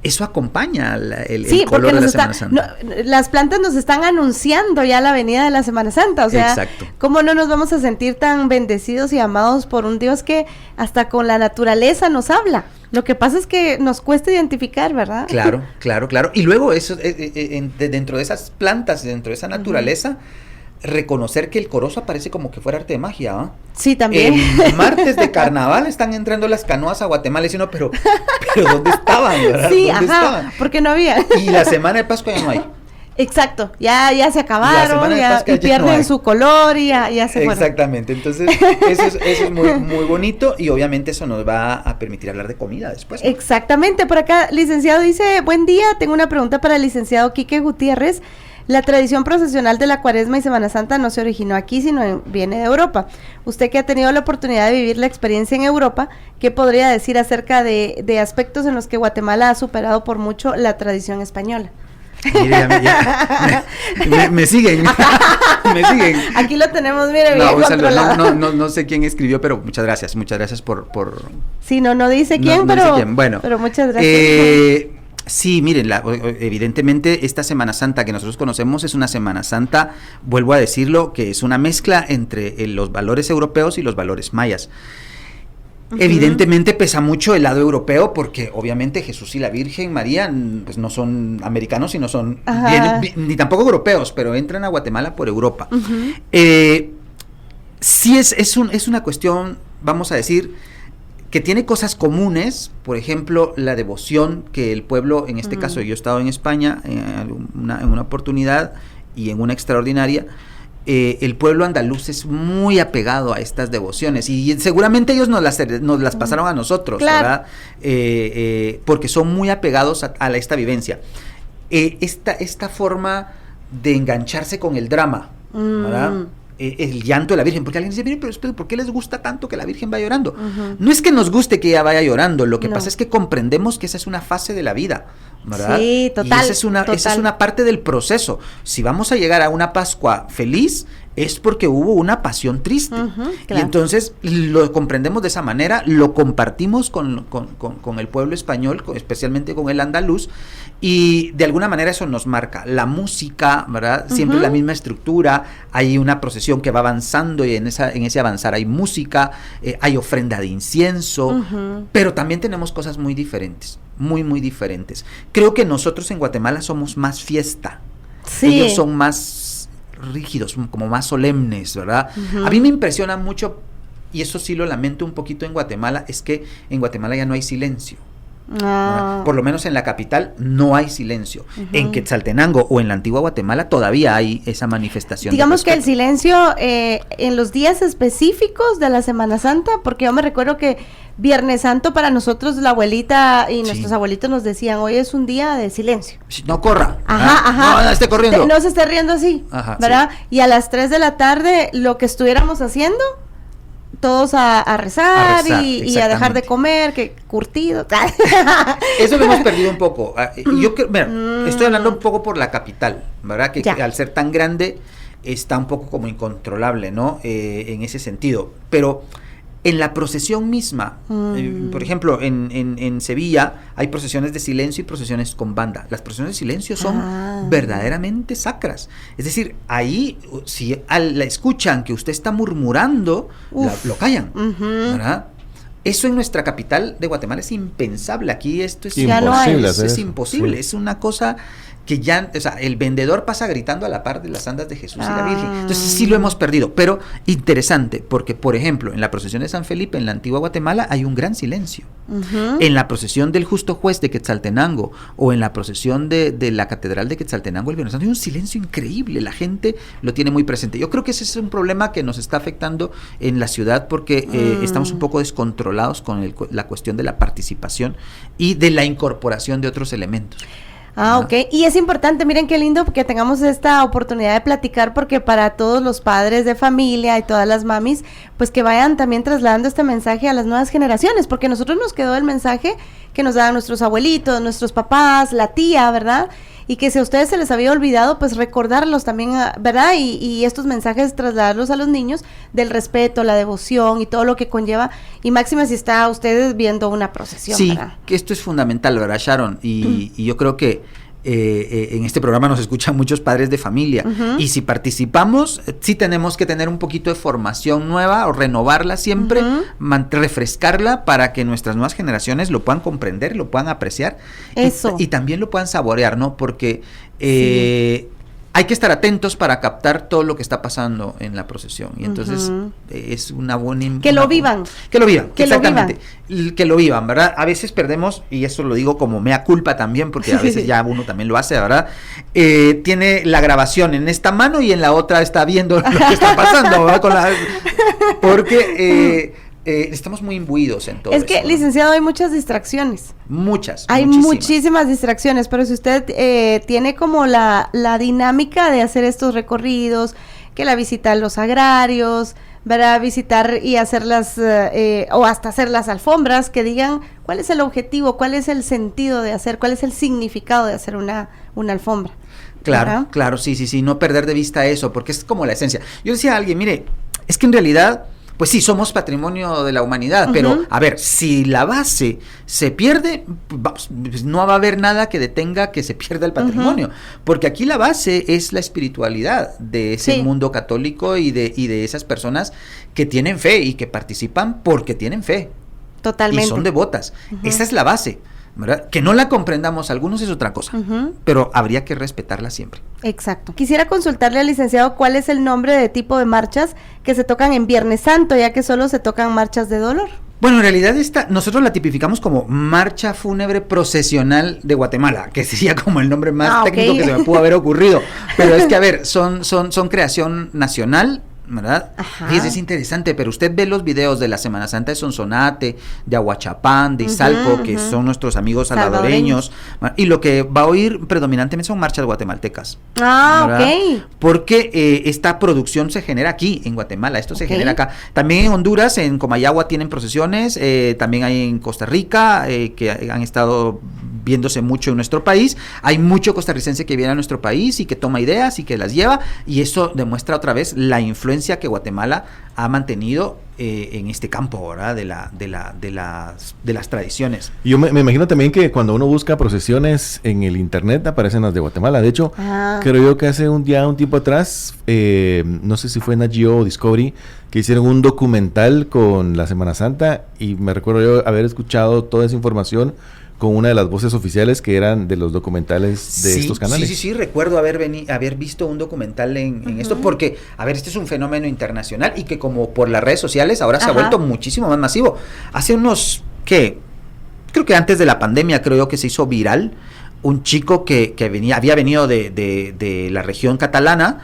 eso acompaña el color de la Semana Santa. Las plantas nos están anunciando ya la venida de la Semana Santa, o sea, ¿cómo no nos vamos a sentir tan bendecidos y amados por un Dios que hasta con la naturaleza nos habla? Lo que pasa es que nos cuesta identificar, ¿verdad? Claro. Y luego eso dentro de esas plantas, dentro de esa naturaleza, reconocer que el corozo aparece como que fuera arte de magia, ¿ah? Sí, también. El martes de carnaval están entrando las canoas a Guatemala y diciendo, pero ¿dónde estaban, verdad? Sí, ¿Dónde estaban? Porque no había. Y la semana de Pascua ya no hay. Exacto, ya se acabaron, y pierden su color y ya se fueron. Exactamente, entonces eso es muy, muy bonito y obviamente eso nos va a permitir hablar de comida después, ¿no? Exactamente, por acá, licenciado dice, buen día, tengo una pregunta para el licenciado Quique Gutiérrez. La tradición procesional de la Cuaresma y Semana Santa no se originó aquí, sino viene de Europa. Usted que ha tenido la oportunidad de vivir la experiencia en Europa, ¿qué podría decir acerca de aspectos en los que Guatemala ha superado por mucho la tradición española? Mire, me siguen. Me siguen. Aquí lo tenemos, mire, bien controlado. No sé quién escribió, pero muchas gracias por... Sí, no dice quién, pero dice quién. Bueno, pero muchas gracias. Sí, miren, evidentemente esta Semana Santa que nosotros conocemos es una Semana Santa, vuelvo a decirlo, que es una mezcla entre los valores europeos y los valores mayas. Evidentemente pesa mucho el lado europeo porque obviamente Jesús y la Virgen María pues no son americanos y no son ni tampoco europeos, pero entran a Guatemala por Europa. Sí es una cuestión, vamos a decir, que tiene cosas comunes, por ejemplo, la devoción que el pueblo, en este caso yo he estado en España en una oportunidad y en una extraordinaria, el pueblo andaluz es muy apegado a estas devociones y seguramente ellos nos las pasaron a nosotros, ¿verdad? Porque son muy apegados a esta vivencia. Esta forma de engancharse con el drama, ¿verdad? el llanto de la Virgen, porque alguien dice, miren, pero ¿por qué les gusta tanto que la Virgen vaya llorando? No es que nos guste que ella vaya llorando, lo que pasa es que comprendemos que esa es una fase de la vida, ¿verdad? Sí, total. Y esa es una parte del proceso. Si vamos a llegar a una Pascua feliz, es porque hubo una pasión triste. Claro. Y entonces lo comprendemos de esa manera, lo compartimos con el pueblo español, especialmente con el andaluz, y de alguna manera eso nos marca. La música, ¿verdad? Siempre la misma estructura, hay una procesión que va avanzando y en ese avanzar hay música, hay ofrenda de incienso, pero también tenemos cosas muy diferentes, muy, muy diferentes. Creo que nosotros en Guatemala somos más fiesta, ellos son más rígidos, como más solemnes, ¿verdad? A mí me impresiona mucho, y eso sí lo lamento un poquito en Guatemala, es que en Guatemala ya no hay silencio. Por lo menos en la capital no hay silencio. En Quetzaltenango o en la antigua Guatemala todavía hay esa manifestación. Digamos que el silencio en los días específicos de la Semana Santa, porque yo me recuerdo que Viernes Santo para nosotros la abuelita y nuestros abuelitos nos decían, hoy es un día de silencio. No corra. No esté corriendo. No se esté riendo así, ¿verdad? Sí. Y a las 3 de la tarde lo que estuviéramos haciendo, todos a rezar y a dejar de comer, que curtido. Eso lo hemos perdido un poco. Yo estoy hablando un poco por la capital, ¿verdad? Que al ser tan grande está un poco como incontrolable, ¿no? En ese sentido. Pero en la procesión misma, por ejemplo, en Sevilla hay procesiones de silencio y procesiones con banda. Las procesiones de silencio son verdaderamente sacras. Es decir, ahí, si la escuchan que usted está murmurando, lo callan, ¿verdad? Eso en nuestra capital de Guatemala es impensable. Aquí esto es imposible. Es imposible. Sí. Es una cosa que ya, o sea, el vendedor pasa gritando a la par de las andas de Jesús y la Virgen. Entonces sí lo hemos perdido, pero interesante, porque por ejemplo, en la procesión de San Felipe, en la antigua Guatemala, hay un gran silencio. En la procesión del Justo Juez de Quetzaltenango, o en la procesión de la Catedral de Quetzaltenango el Viernes Santo, hay un silencio increíble, la gente lo tiene muy presente. Yo creo que ese es un problema que nos está afectando en la ciudad, porque estamos un poco descontrolados con la cuestión de la participación y de la incorporación de otros elementos. Ok, y es importante, miren qué lindo que tengamos esta oportunidad de platicar, porque para todos los padres de familia y todas las mamis, pues que vayan también trasladando este mensaje a las nuevas generaciones, porque a nosotros nos quedó el mensaje que nos daban nuestros abuelitos, nuestros papás, la tía, ¿verdad? Y que si a ustedes se les había olvidado, pues recordarlos también, ¿verdad? Y estos mensajes trasladarlos a los niños del respeto, la devoción y todo lo que conlleva, y máxima si está ustedes viendo una procesión, sí, ¿verdad? Que esto es fundamental, ¿verdad, Sharon? Y yo creo que en este programa nos escuchan muchos padres de familia, y si participamos, sí tenemos que tener un poquito de formación nueva o renovarla siempre, refrescarla para que nuestras nuevas generaciones lo puedan comprender, lo puedan apreciar y también lo puedan saborear, ¿no? Porque hay que estar atentos para captar todo lo que está pasando en la procesión, y entonces es una buena... Que lo vivan, exactamente, que lo vivan, ¿verdad? A veces perdemos, y eso lo digo como mea culpa también, porque a veces ya uno también lo hace, ¿verdad? Tiene la grabación en esta mano y en la otra está viendo lo que está pasando, ¿verdad? Porque estamos muy imbuidos en todo eso. Es que, licenciado, hay muchas distracciones. Hay muchísimas distracciones, pero si usted tiene como la dinámica de hacer estos recorridos, que la visita a los agrarios, ¿verdad? Visitar y hacerlas, o hasta hacer las alfombras, que digan cuál es el objetivo, cuál es el sentido de hacer, cuál es el significado de hacer una alfombra. Claro, sí, no perder de vista eso, porque es como la esencia. Yo decía a alguien, mire, es que en realidad... Pues sí, somos patrimonio de la humanidad, pero a ver, si la base se pierde, pues no va a haber nada que detenga que se pierda el patrimonio, porque aquí la base es la espiritualidad de ese mundo católico y de esas personas que tienen fe y que participan porque tienen fe. Totalmente. Y son devotas. Esa es la base, ¿verdad? Que no la comprendamos algunos es otra cosa, pero habría que respetarla siempre. Exacto. Quisiera consultarle al licenciado cuál es el nombre de tipo de marchas que se tocan en Viernes Santo, ya que solo se tocan marchas de dolor. Bueno, en realidad nosotros la tipificamos como Marcha Fúnebre Procesional de Guatemala, que sería como el nombre más técnico que se me pudo haber ocurrido, pero es que, a ver, son creación nacional, ¿verdad? Ajá. Fíjese, es interesante, pero usted ve los videos de la Semana Santa de Sonsonate, de Aguachapán, de Izalco, que son nuestros amigos salvadoreños, y lo que va a oír predominantemente son marchas guatemaltecas. ¿verdad? Ok. Porque esta producción se genera aquí, en Guatemala, esto se genera acá. También en Honduras, en Comayagua tienen procesiones, también hay en Costa Rica, que han estado viéndose mucho en nuestro país. Hay mucho costarricense que viene a nuestro país y que toma ideas y que las lleva, y eso demuestra otra vez la influencia que Guatemala ha mantenido en este campo, ¿verdad? de las tradiciones. Yo me imagino también que cuando uno busca procesiones en el internet aparecen las de Guatemala. De hecho, creo yo que hace un tiempo atrás, no sé si fue Nat Geo o Discovery, que hicieron un documental con la Semana Santa, y me recuerdo yo haber escuchado toda esa información con una de las voces oficiales que eran de los documentales de estos canales. Sí, recuerdo haber visto un documental en esto, porque, a ver, este es un fenómeno internacional y que como por las redes sociales ahora se ha vuelto muchísimo más masivo. Hace unos, creo que antes de la pandemia, creo yo que se hizo viral un chico que había venido de la región catalana,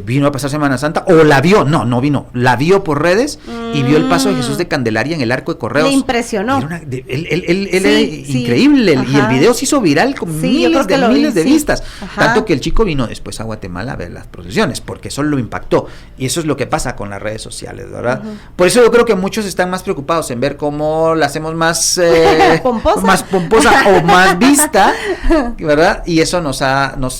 vino a pasar Semana Santa, o la vio por redes y vio el paso de Jesús de Candelaria en el Arco de Correos. Le impresionó. Él era increíble, y el video se hizo viral con miles de vistas, tanto que el chico vino después a Guatemala a ver las procesiones, porque eso lo impactó, y eso es lo que pasa con las redes sociales, ¿verdad? Por eso yo creo que muchos están más preocupados en ver cómo la hacemos más pomposa o más vista, ¿verdad? Y eso nos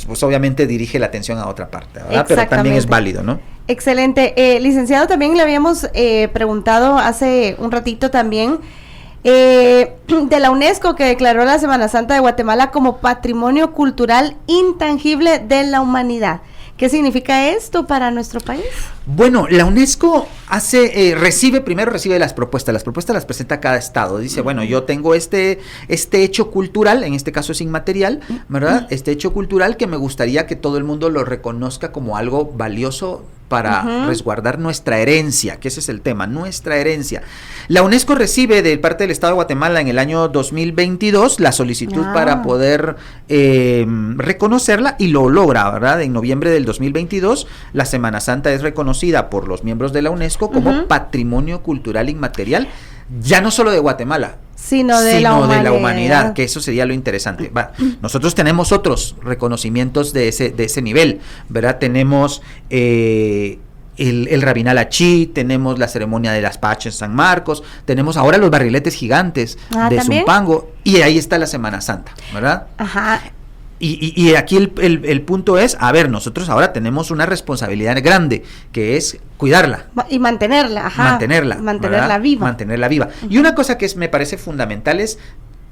pues obviamente dirige la atención a otra parte, ¿verdad? Pero también es válido, ¿no? Excelente. Licenciado, también le habíamos preguntado hace un ratito también de la UNESCO, que declaró la Semana Santa de Guatemala como Patrimonio Cultural Intangible de la Humanidad. ¿Qué significa esto para nuestro país? Bueno, la UNESCO recibe las propuestas las presenta cada estado. Dice, bueno, yo tengo este hecho cultural, en este caso es inmaterial, ¿verdad? Este hecho cultural que me gustaría que todo el mundo lo reconozca como algo valioso para resguardar nuestra herencia, que ese es el tema, nuestra herencia. La UNESCO recibe de parte del Estado de Guatemala en el año 2022 la solicitud para poder reconocerla, y lo logra, ¿verdad? En noviembre del 2022, la Semana Santa es reconocida por los miembros de la UNESCO como Patrimonio Cultural Inmaterial, ya no solo de Guatemala, sino de la humanidad, que eso sería lo interesante. Nosotros tenemos otros reconocimientos de ese nivel, ¿verdad? Tenemos el Rabinal Achí, tenemos la ceremonia de las Paches en San Marcos, tenemos ahora los barriletes gigantes de Zumpango, y ahí está la Semana Santa, ¿verdad? Ajá. Y aquí el punto es, a ver, nosotros ahora tenemos una responsabilidad grande, que es cuidarla. Y mantenerla, Mantenerla viva. Y una cosa que me parece fundamental es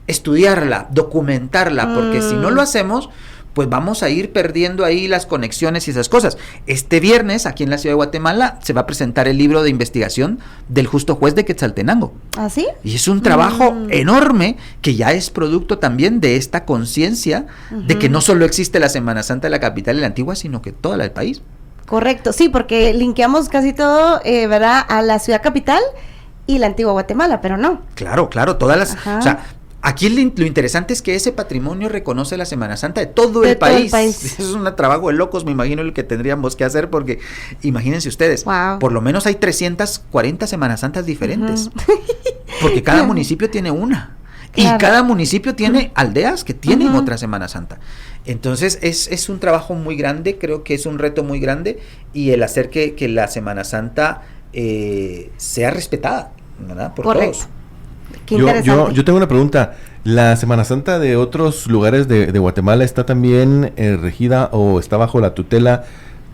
estudiarla, documentarla, porque si no lo hacemos, pues vamos a ir perdiendo ahí las conexiones y esas cosas. Este viernes, aquí en la ciudad de Guatemala, se va a presentar el libro de investigación del justo juez de Quetzaltenango. ¿Ah, sí? Y es un trabajo enorme, que ya es producto también de esta conciencia de que no solo existe la Semana Santa de la capital y la antigua, sino que toda la del país. Correcto, sí, porque linkeamos casi todo, ¿verdad?, a la ciudad capital y la antigua Guatemala, pero no. Claro, todas las... O sea, aquí lo interesante es que ese patrimonio reconoce la Semana Santa de todo el país. Eso es un trabajo de locos, me imagino, el que tendríamos que hacer, porque imagínense ustedes, por lo menos hay 340 Semanas Santas diferentes, porque cada municipio tiene una. Claro. Y cada municipio tiene aldeas que tienen otra Semana Santa. Entonces es un trabajo muy grande, creo que es un reto muy grande, y el hacer que la Semana Santa sea respetada, ¿verdad? Por todos. Yo tengo una pregunta. ¿La Semana Santa de otros lugares de Guatemala está también regida o está bajo la tutela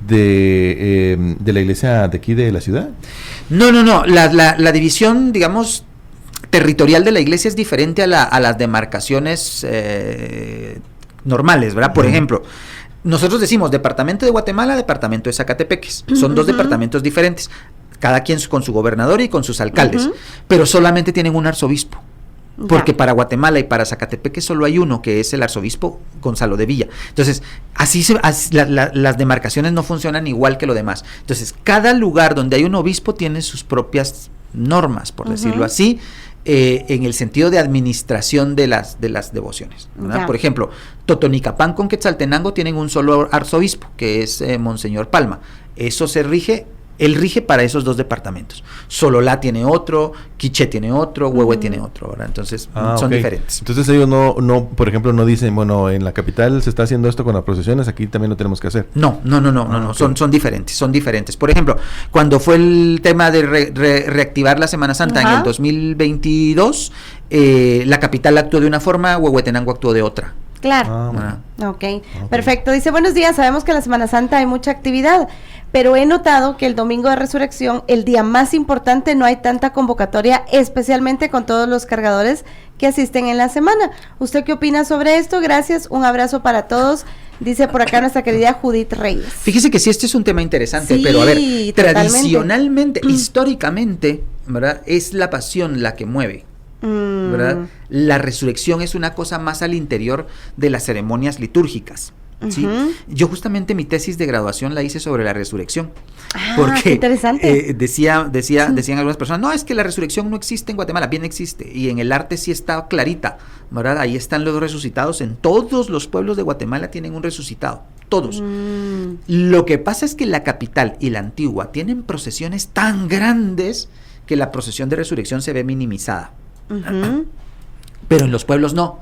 de la iglesia de aquí de la ciudad? No. La división, digamos, territorial de la iglesia es diferente a las demarcaciones normales, ¿verdad? Por ejemplo, nosotros decimos departamento de Guatemala, departamento de Zacatepeques. Son dos departamentos diferentes, cada quien con su gobernador y con sus alcaldes, pero solamente tienen un arzobispo. Porque para Guatemala y para Zacatepeque solo hay uno, que es el arzobispo Gonzalo de Villa. Entonces, las demarcaciones no funcionan igual que lo demás. Entonces, cada lugar donde hay un obispo tiene sus propias normas, por decirlo así, en el sentido de administración de las devociones, ¿verdad? Por ejemplo, Totonicapán con Quetzaltenango tienen un solo arzobispo, que es Monseñor Palma. Eso se rige Él rige para esos 2 departamentos. Sololá tiene otro, Quiché tiene otro, Huehue tiene otro, ¿verdad? Entonces son diferentes. Entonces ellos no, por ejemplo, no dicen, bueno, en la capital se está haciendo esto con las procesiones, aquí también lo tenemos que hacer. No, okay. son diferentes. Por ejemplo, cuando fue el tema de reactivar la Semana Santa en el 2022, la capital actuó de una forma, Huehuetenango actuó de otra. Claro. Okay. Perfecto. Dice, buenos días, sabemos que en la Semana Santa hay mucha actividad, pero he notado que el domingo de resurrección, el día más importante, no hay tanta convocatoria, especialmente con todos los cargadores que asisten en la semana. ¿Usted qué opina sobre esto? Gracias, un abrazo para todos, dice por acá nuestra querida Judith Reyes. Fíjese que sí, este es un tema interesante, sí, pero a ver, tradicionalmente, históricamente, ¿verdad? Es la pasión la que mueve. ¿Verdad? La resurrección es una cosa más al interior de las ceremonias litúrgicas. ¿Sí? Yo justamente mi tesis de graduación la hice sobre la resurrección, porque interesante. decían algunas personas, no, es que la resurrección no existe en Guatemala. Bien existe, y en el arte sí está clarita, ¿verdad? Ahí están los resucitados, en todos los pueblos de Guatemala tienen un resucitado, todos. Lo que pasa es que la capital y la antigua tienen procesiones tan grandes que la procesión de resurrección se ve minimizada. Pero en los pueblos no.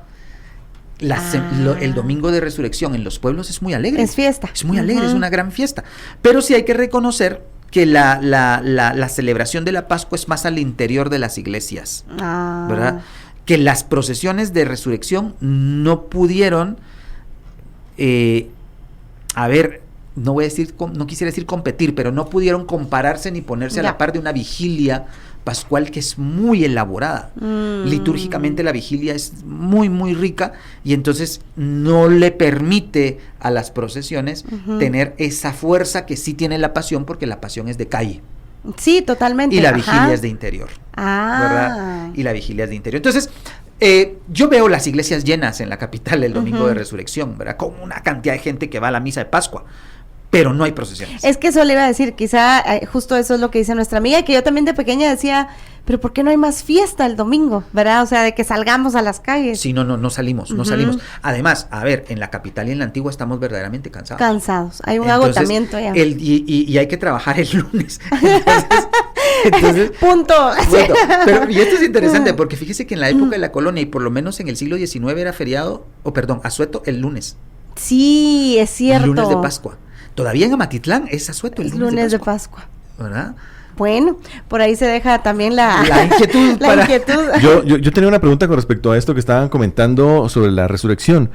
El domingo de resurrección en los pueblos es muy alegre. Es fiesta. Es muy alegre, es una gran fiesta. Pero sí hay que reconocer que la celebración de la Pascua es más al interior de las iglesias, ¿verdad? Que las procesiones de resurrección no pudieron, no quisiera decir competir, pero no pudieron compararse ni ponerse a la par de una vigilia pascual que es muy elaborada. Litúrgicamente la vigilia es muy, muy rica, y entonces no le permite a las procesiones tener esa fuerza que sí tiene la pasión, porque la pasión es de calle. Sí, totalmente. Y la vigilia es de interior. ¿Verdad? Y la vigilia es de interior. Entonces, yo veo las iglesias llenas en la capital el domingo de resurrección, ¿verdad? Con una cantidad de gente que va a la misa de Pascua, pero no hay procesiones. Es que eso le iba a decir, quizá justo eso es lo que dice nuestra amiga, que yo también de pequeña decía, pero ¿por qué no hay más fiesta el domingo? ¿Verdad? O sea, de que salgamos a las calles. Sí, no salimos. Además, a ver, en la capital y en la antigua estamos verdaderamente cansados. Hay un agotamiento ya. Y hay que trabajar el lunes. Entonces, Punto. Y esto es interesante, porque fíjese que en la época de la colonia, y por lo menos en el siglo XIX, era feriado, asueto el lunes. Sí, es cierto. El lunes de Pascua. Todavía en Amatitlán es asueto el lunes de Pascua. ¿Verdad? Bueno, por ahí se deja también la inquietud. Yo tenía una pregunta con respecto a esto que estaban comentando sobre la resurrección.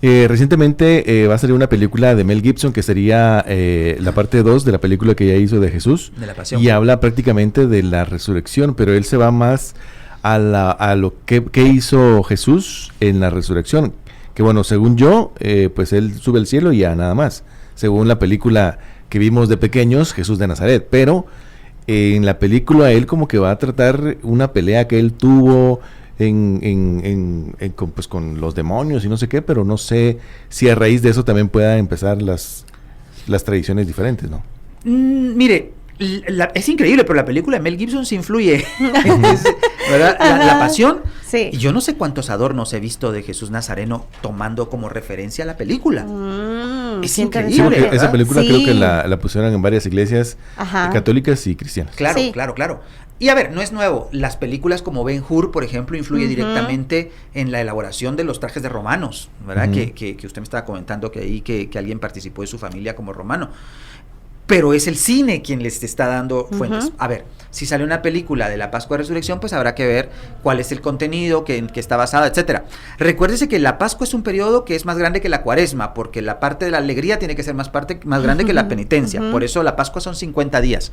Recientemente va a salir una película de Mel Gibson que sería la parte 2 de la película que ya hizo de Jesús. De la Pasión. Y habla prácticamente de la resurrección, pero él se va más a lo que hizo Jesús en la resurrección. Que bueno, según yo, pues él sube al cielo y ya nada más. Según la película que vimos de pequeños, Jesús de Nazaret, pero en la película él como que va a tratar una pelea que él tuvo con los demonios y no sé qué, pero no sé si a raíz de eso también pueda empezar las tradiciones diferentes, ¿no? Mire, es increíble, pero la película de Mel Gibson se influye, ¿verdad? La Pasión. Sí. Y yo no sé cuántos adornos he visto de Jesús Nazareno tomando como referencia la película. Es increíble. Sí, esa película creo que la pusieron en varias iglesias católicas y cristianas. Claro. Y a ver, no es nuevo. Las películas como Ben-Hur, por ejemplo, influye directamente en la elaboración de los trajes de romanos, ¿verdad? Que usted me estaba comentando que alguien participó de su familia como romano. Pero es el cine quien les está dando fuentes. A ver, si sale una película de la Pascua de Resurrección, pues habrá que ver cuál es el contenido, en qué está basada, etcétera. Recuérdese que la Pascua es un periodo que es más grande que la Cuaresma, porque la parte de la alegría tiene que ser más grande que la penitencia. Por eso la Pascua son 50 días.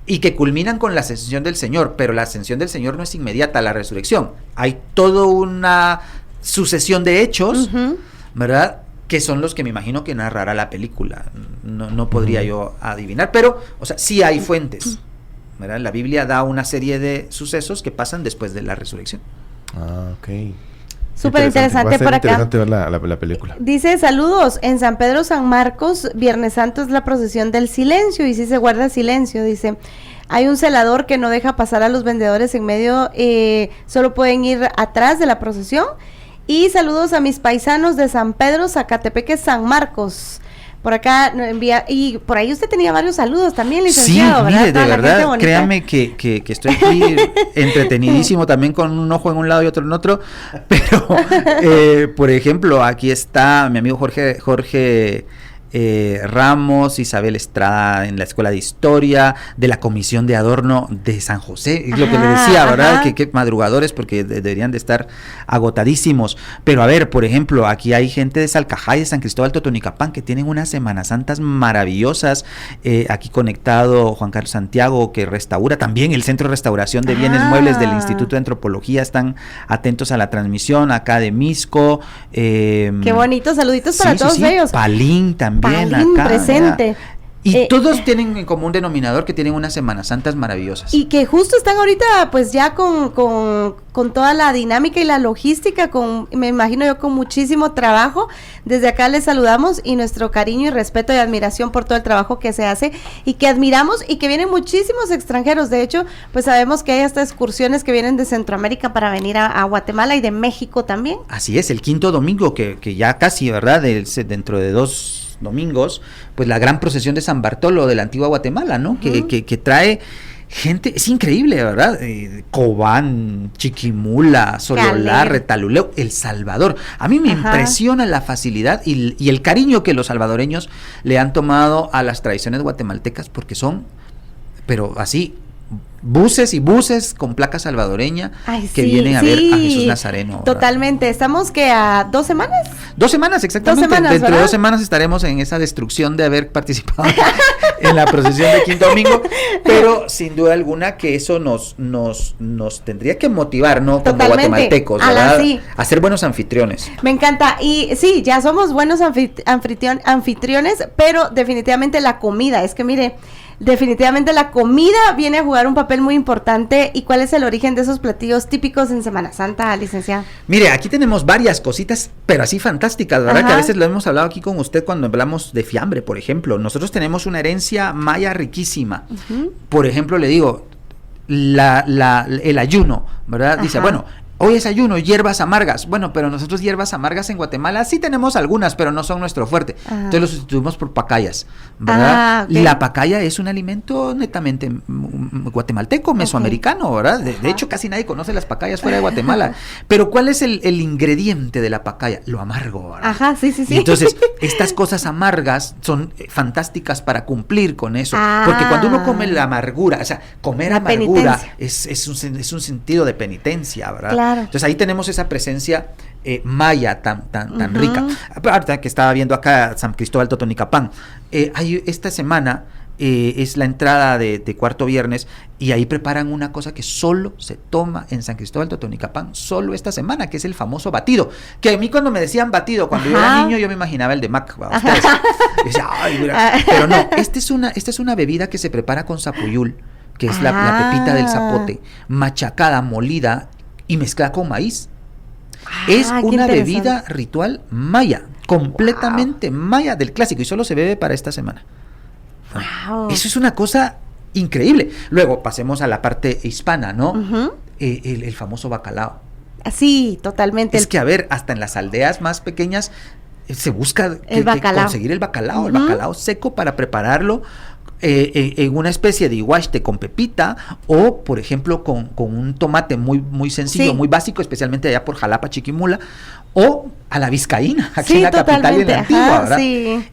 Y que culminan con la ascensión del Señor, pero la ascensión del Señor no es inmediata a la resurrección. Hay toda una sucesión de hechos, ¿verdad?, que son los que me imagino que narrará la película. No podría yo adivinar, pero, o sea, sí hay fuentes, ¿verdad? La Biblia da una serie de sucesos que pasan después de la resurrección. Ok. Súper interesante por acá. Interesante ver la película. Dice, saludos, en San Pedro San Marcos, Viernes Santo es la procesión del silencio, y sí se guarda silencio, dice. Hay un celador que no deja pasar a los vendedores en medio, solo pueden ir atrás de la procesión. Y saludos a mis paisanos de San Pedro, Zacatepeque, San Marcos. Por acá nos envía, y por ahí usted tenía varios saludos también, licenciado, sí, ¿verdad? mire, de verdad, créame que estoy aquí entretenidísimo también con un ojo en un lado y otro en otro, pero por ejemplo, aquí está mi amigo Jorge Ramos, Isabel Estrada en la Escuela de Historia, de la Comisión de Adorno de San José, es lo que le decía, ¿verdad? Que madrugadores, porque deberían de estar agotadísimos. Pero a ver, por ejemplo, aquí hay gente de Salcajá y de San Cristóbal Totonicapán que tienen unas Semanas Santas maravillosas. Aquí conectado Juan Carlos Santiago, que restaura también el Centro de Restauración de Bienes Muebles del Instituto de Antropología, están atentos a la transmisión acá de Misco. Qué bonito, saluditos para todos ellos. Palín también. Bien, acá, presente. ¿verdad? Y todos tienen en común denominador que tienen unas Semanas Santas maravillosas. Y que justo están ahorita pues ya con toda la dinámica y la logística, me imagino yo con muchísimo trabajo. Desde acá les saludamos y nuestro cariño y respeto y admiración por todo el trabajo que se hace y que admiramos y que vienen muchísimos extranjeros. De hecho, pues sabemos que hay hasta excursiones que vienen de Centroamérica para venir a Guatemala y de México también. Así es, el quinto domingo que ya casi, ¿verdad? Dentro de 2 domingos, pues la gran procesión de San Bartolo de la antigua Guatemala, ¿no? Que trae gente, es increíble, ¿verdad? Cobán, Chiquimula, Sololá, Retaluleu, El Salvador. A mí me impresiona la facilidad y el cariño que los salvadoreños le han tomado a las tradiciones guatemaltecas, porque son, pero así, buses y buses con placa salvadoreña que vienen a ver a Jesús Nazareno, ¿verdad? Totalmente, estamos que a 2 semanas. 2 semanas, exactamente. 2 semanas, dentro ¿verdad? de 2 semanas estaremos en esa destrucción de haber participado en la procesión de quinto domingo, pero sin duda alguna que eso nos tendría que motivar, ¿no? Como guatemaltecos, ¿verdad? A ser buenos anfitriones. Me encanta, y sí, ya somos buenos anfitriones, pero definitivamente la comida, es que mire, definitivamente la comida viene a jugar un papel muy importante. ¿Y cuál es el origen de esos platillos típicos en Semana Santa, licenciada? Mire, aquí tenemos varias cositas, pero así fantásticas, ¿verdad? Que a veces lo hemos hablado aquí con usted cuando hablamos de fiambre, por ejemplo. Nosotros tenemos una herencia maya riquísima. Por ejemplo, le digo, el ayuno, ¿verdad? Dice, bueno, hoy es ayuno, hierbas amargas. Bueno, pero nosotros hierbas amargas en Guatemala sí tenemos algunas, pero no son nuestro fuerte. Entonces lo sustituimos por pacayas, ¿verdad? La pacaya es un alimento netamente guatemalteco, mesoamericano, ¿verdad? De hecho, casi nadie conoce las pacayas fuera de Guatemala. Pero ¿cuál es el ingrediente de la pacaya? Lo amargo, ¿verdad? Sí. Y entonces, estas cosas amargas son fantásticas para cumplir con eso. Porque cuando uno come la amargura, o sea, comer la amargura es un sentido de penitencia, ¿verdad? Claro. Entonces ahí tenemos esa presencia maya tan rica. Aparte que estaba viendo acá San Cristóbal Totonicapán, esta semana es la entrada de cuarto viernes y ahí preparan una cosa que solo se toma en San Cristóbal Totonicapán solo esta semana, que es el famoso batido, que a mí cuando me decían batido, cuando yo era niño, yo me imaginaba el de Mac, ustedes. Decía, pero no, esta es una bebida que se prepara con sapuyul, que es la pepita del zapote, machacada, molida y mezclada con maíz. Es una bebida ritual maya, completamente maya del clásico, y solo se bebe para esta semana. Eso es una cosa increíble. Luego pasemos a la parte hispana, ¿no? El famoso bacalao. Sí, totalmente. Es que, a ver, hasta en las aldeas más pequeñas se busca conseguir el bacalao seco para prepararlo en una especie de iguaste con pepita o, por ejemplo, con un tomate muy sencillo, muy básico, especialmente allá por Jalapa, Chiquimula, o a la vizcaína, aquí en la capital y en la antigua, ¿verdad?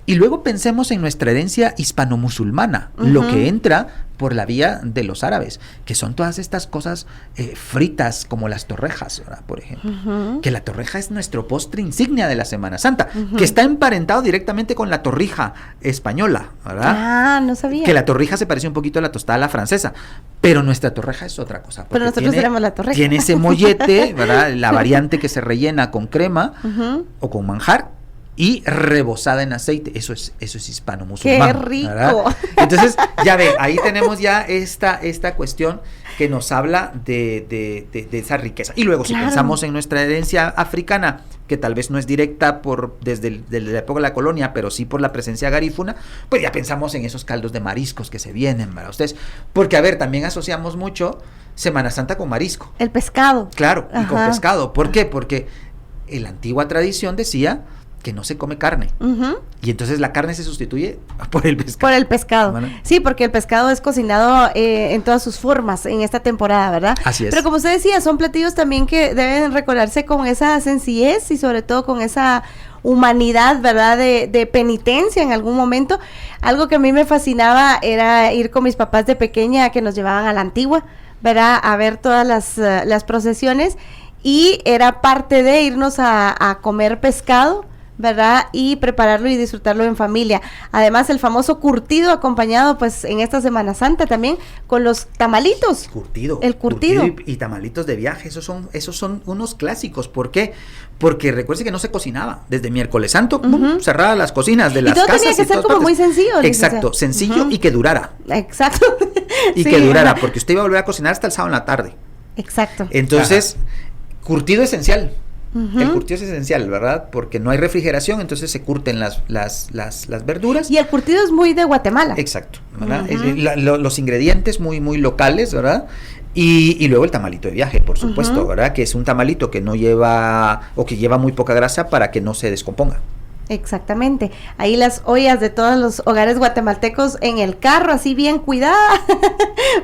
Y luego pensemos en nuestra herencia hispano-musulmana, lo que entra por la vía de los árabes, que son todas estas cosas fritas como las torrejas, ¿verdad? Por ejemplo, que la torreja es nuestro postre insignia de la Semana Santa, que está emparentado directamente con la torrija española, ¿verdad? No sabía. Que la torrija se parece un poquito a la tostada a la francesa, pero nuestra torreja es otra cosa. Pero nosotros tenemos la torreja. Tiene ese mollete, ¿verdad? La variante que se rellena con crema o con manjar y rebozada en aceite. Eso es hispano-musulmán. ¡Qué rico! ¿Verdad? Entonces, ya ve, ahí tenemos ya esta cuestión que nos habla de esa riqueza. Y luego, si pensamos en nuestra herencia africana, que tal vez no es directa desde la época de la colonia, pero sí por la presencia garífuna, pues ya pensamos en esos caldos de mariscos que se vienen para ustedes. Porque, a ver, también asociamos mucho Semana Santa con marisco. El pescado. Claro, y con pescado. ¿Por qué? Porque la antigua tradición decía que no se come carne. Y entonces la carne se sustituye por el pescado. Por el pescado. Bueno. Sí, porque el pescado es cocinado en todas sus formas en esta temporada, ¿verdad? Así es. Pero como usted decía, son platillos también que deben recordarse con esa sencillez y sobre todo con esa humanidad, ¿verdad? De penitencia en algún momento. Algo que a mí me fascinaba era ir con mis papás de pequeña que nos llevaban a la Antigua, ¿verdad? A ver todas las procesiones, y era parte de irnos a comer pescado, ¿verdad? Y prepararlo y disfrutarlo en familia. Además, el famoso curtido acompañado, pues, en esta Semana Santa también, con los tamalitos. Curtido. El curtido. Y tamalitos de viaje, esos son unos clásicos. ¿Por qué? Porque recuerde que no se cocinaba. Desde miércoles santo, cerradas las cocinas de las casas. Y todo tenía que ser como muy sencillo. Exacto, sencillo y que durara. Exacto. Y sí, que durara, porque usted iba a volver a cocinar hasta el sábado en la tarde. Exacto. Entonces, curtido esencial. El curtido es esencial, ¿verdad? Porque no hay refrigeración, entonces se curten las verduras. Y el curtido es muy de Guatemala. Exacto, ¿verdad? Los ingredientes muy locales, ¿verdad? Y luego el tamalito de viaje, por supuesto, ¿verdad? Que es un tamalito que no lleva, o que lleva muy poca grasa para que no se descomponga. Exactamente, ahí las ollas de todos los hogares guatemaltecos en el carro, así bien cuidada,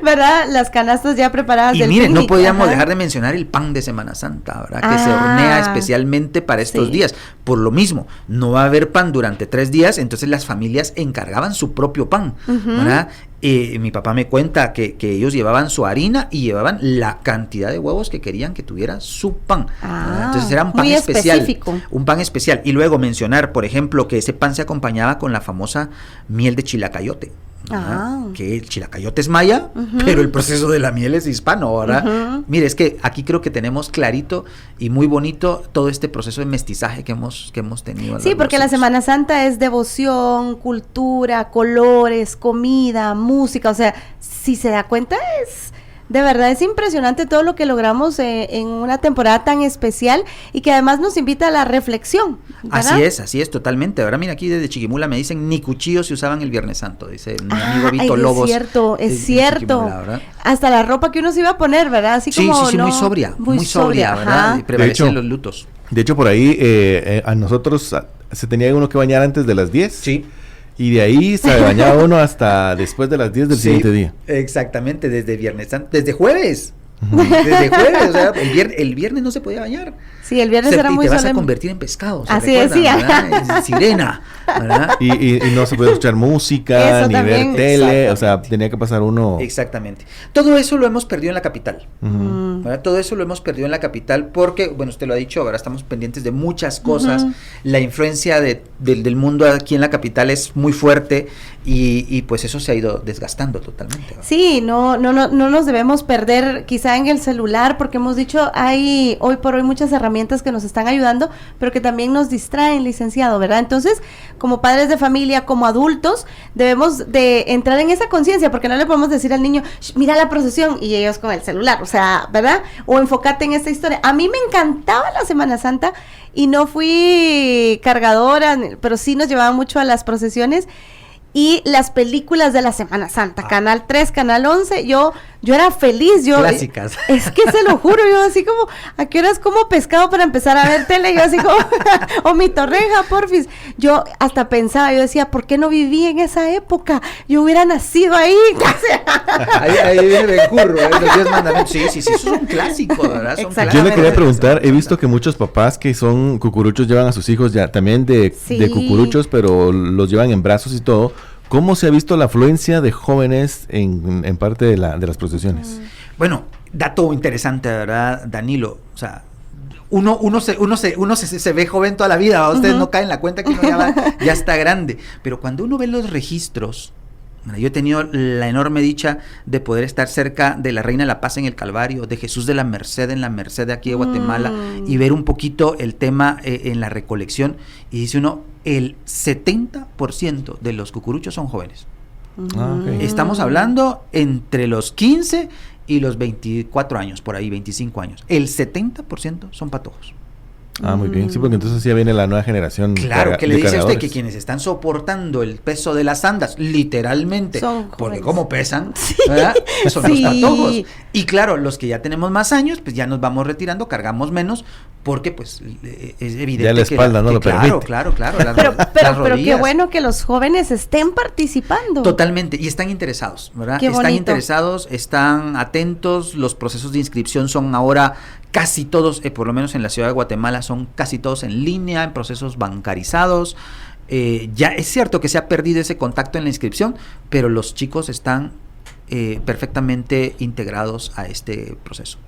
¿verdad? Las canastas ya preparadas y del miren, picnic. No podíamos dejar de mencionar el pan de Semana Santa, ¿verdad? Que se hornea especialmente para estos días. Por lo mismo, no va a haber pan durante 3 días, entonces las familias encargaban su propio pan, ¿verdad? Mi papá me cuenta que ellos llevaban su harina y llevaban la cantidad de huevos que querían que tuviera su pan. Entonces era un pan especial, específico. Un pan especial. Y luego mencionar, por ejemplo, que ese pan se acompañaba con la famosa miel de chilacayote. Que el chilacayote es maya, pero el proceso de la miel es hispano, ¿verdad? Mire, es que aquí creo que tenemos clarito y muy bonito todo este proceso de mestizaje que hemos tenido. Sí, porque la Semana Santa es devoción, cultura, colores, comida, música, o sea, si se da cuenta de verdad es impresionante todo lo que logramos en una temporada tan especial y que además nos invita a la reflexión, ¿verdad? Así es, totalmente. Ahora mira, aquí desde Chiquimula me dicen ni cuchillos se usaban el Viernes Santo, dice mi amigo Vito Lobos. Es cierto. Hasta la ropa que uno se iba a poner, ¿verdad? Así como muy sobria, ¿verdad? Prevalecían los lutos. De hecho, por ahí a nosotros se tenía uno que bañar antes de las 10. Sí. Y de ahí se bañaba uno hasta después de las 10 del siguiente día. Exactamente, desde Viernes Santo, desde jueves. Desde jueves, o sea, el viernes no se podía bañar. Sí, el viernes era muy solemne. Y te vas a convertir en pescado. Así decía. Sirena, ¿verdad? Y no se podía escuchar música, eso ni también. Ver tele, o sea, tenía que pasar uno. Exactamente. Todo eso lo hemos perdido en la capital. ¿Verdad? Todo eso lo hemos perdido en la capital porque, bueno, usted lo ha dicho, ahora estamos pendientes de muchas cosas. La influencia del mundo aquí en la capital es muy fuerte y pues eso se ha ido desgastando totalmente, ¿verdad? Sí, no nos debemos perder quizá en el celular, porque hemos dicho, hay hoy por hoy muchas herramientas que nos están ayudando, pero que también nos distraen, licenciado, ¿verdad? Entonces, como padres de familia, como adultos, debemos de entrar en esa conciencia, porque no le podemos decir al niño, mira la procesión, y ellos con el celular, o sea, ¿verdad? O enfócate en esta historia. A mí me encantaba la Semana Santa, y no fui cargadora, pero sí nos llevaba mucho a las procesiones, y las películas de la Semana Santa, Canal 3, Canal 11, yo era feliz, clásicas. Es que se lo juro, yo así como, ¿a qué horas como pescado para empezar a ver tele? Yo así como, o mi torreja, porfis. Yo hasta pensaba, yo decía, ¿por qué no viví en esa época? Yo hubiera nacido ahí. Ahí viene Bencurro, los 10 mandamientos. Sí, eso es un clásico, ¿verdad? Yo le quería preguntar, he visto que muchos papás que son cucuruchos llevan a sus hijos ya también de cucuruchos, pero los llevan en brazos y todo. ¿Cómo se ha visto la afluencia de jóvenes en parte de las procesiones? Bueno, dato interesante, ¿verdad, Danilo? O sea, uno se ve joven toda la vida, ustedes no caen en la cuenta que uno ya está grande, pero cuando uno ve los registros, yo he tenido la enorme dicha de poder estar cerca de la Reina de la Paz en el Calvario, de Jesús de la Merced en la Merced de aquí de Guatemala, y ver un poquito el tema en la recolección, y dice uno, el 70% de los cucuruchos son jóvenes. Okay. Estamos hablando entre los 15 y los 24 años, por ahí, 25 años. El 70% son patojos. Muy bien. Sí, porque entonces ya viene la nueva generación. Claro, que le dice a usted que quienes están soportando el peso de las andas, literalmente, porque como pesan, ¿verdad? Son los patojos. Y claro, los que ya tenemos más años, pues ya nos vamos retirando, cargamos menos, porque pues es evidente ya la espalda no lo permite. Claro. Pero qué bueno que los jóvenes estén participando. Totalmente, y están interesados, ¿verdad? Están interesados, están atentos, los procesos de inscripción son ahora casi todos, por lo menos en la ciudad de Guatemala, son casi todos en línea, en procesos bancarizados. Ya es cierto que se ha perdido ese contacto en la inscripción, pero los chicos están perfectamente integrados a este proceso.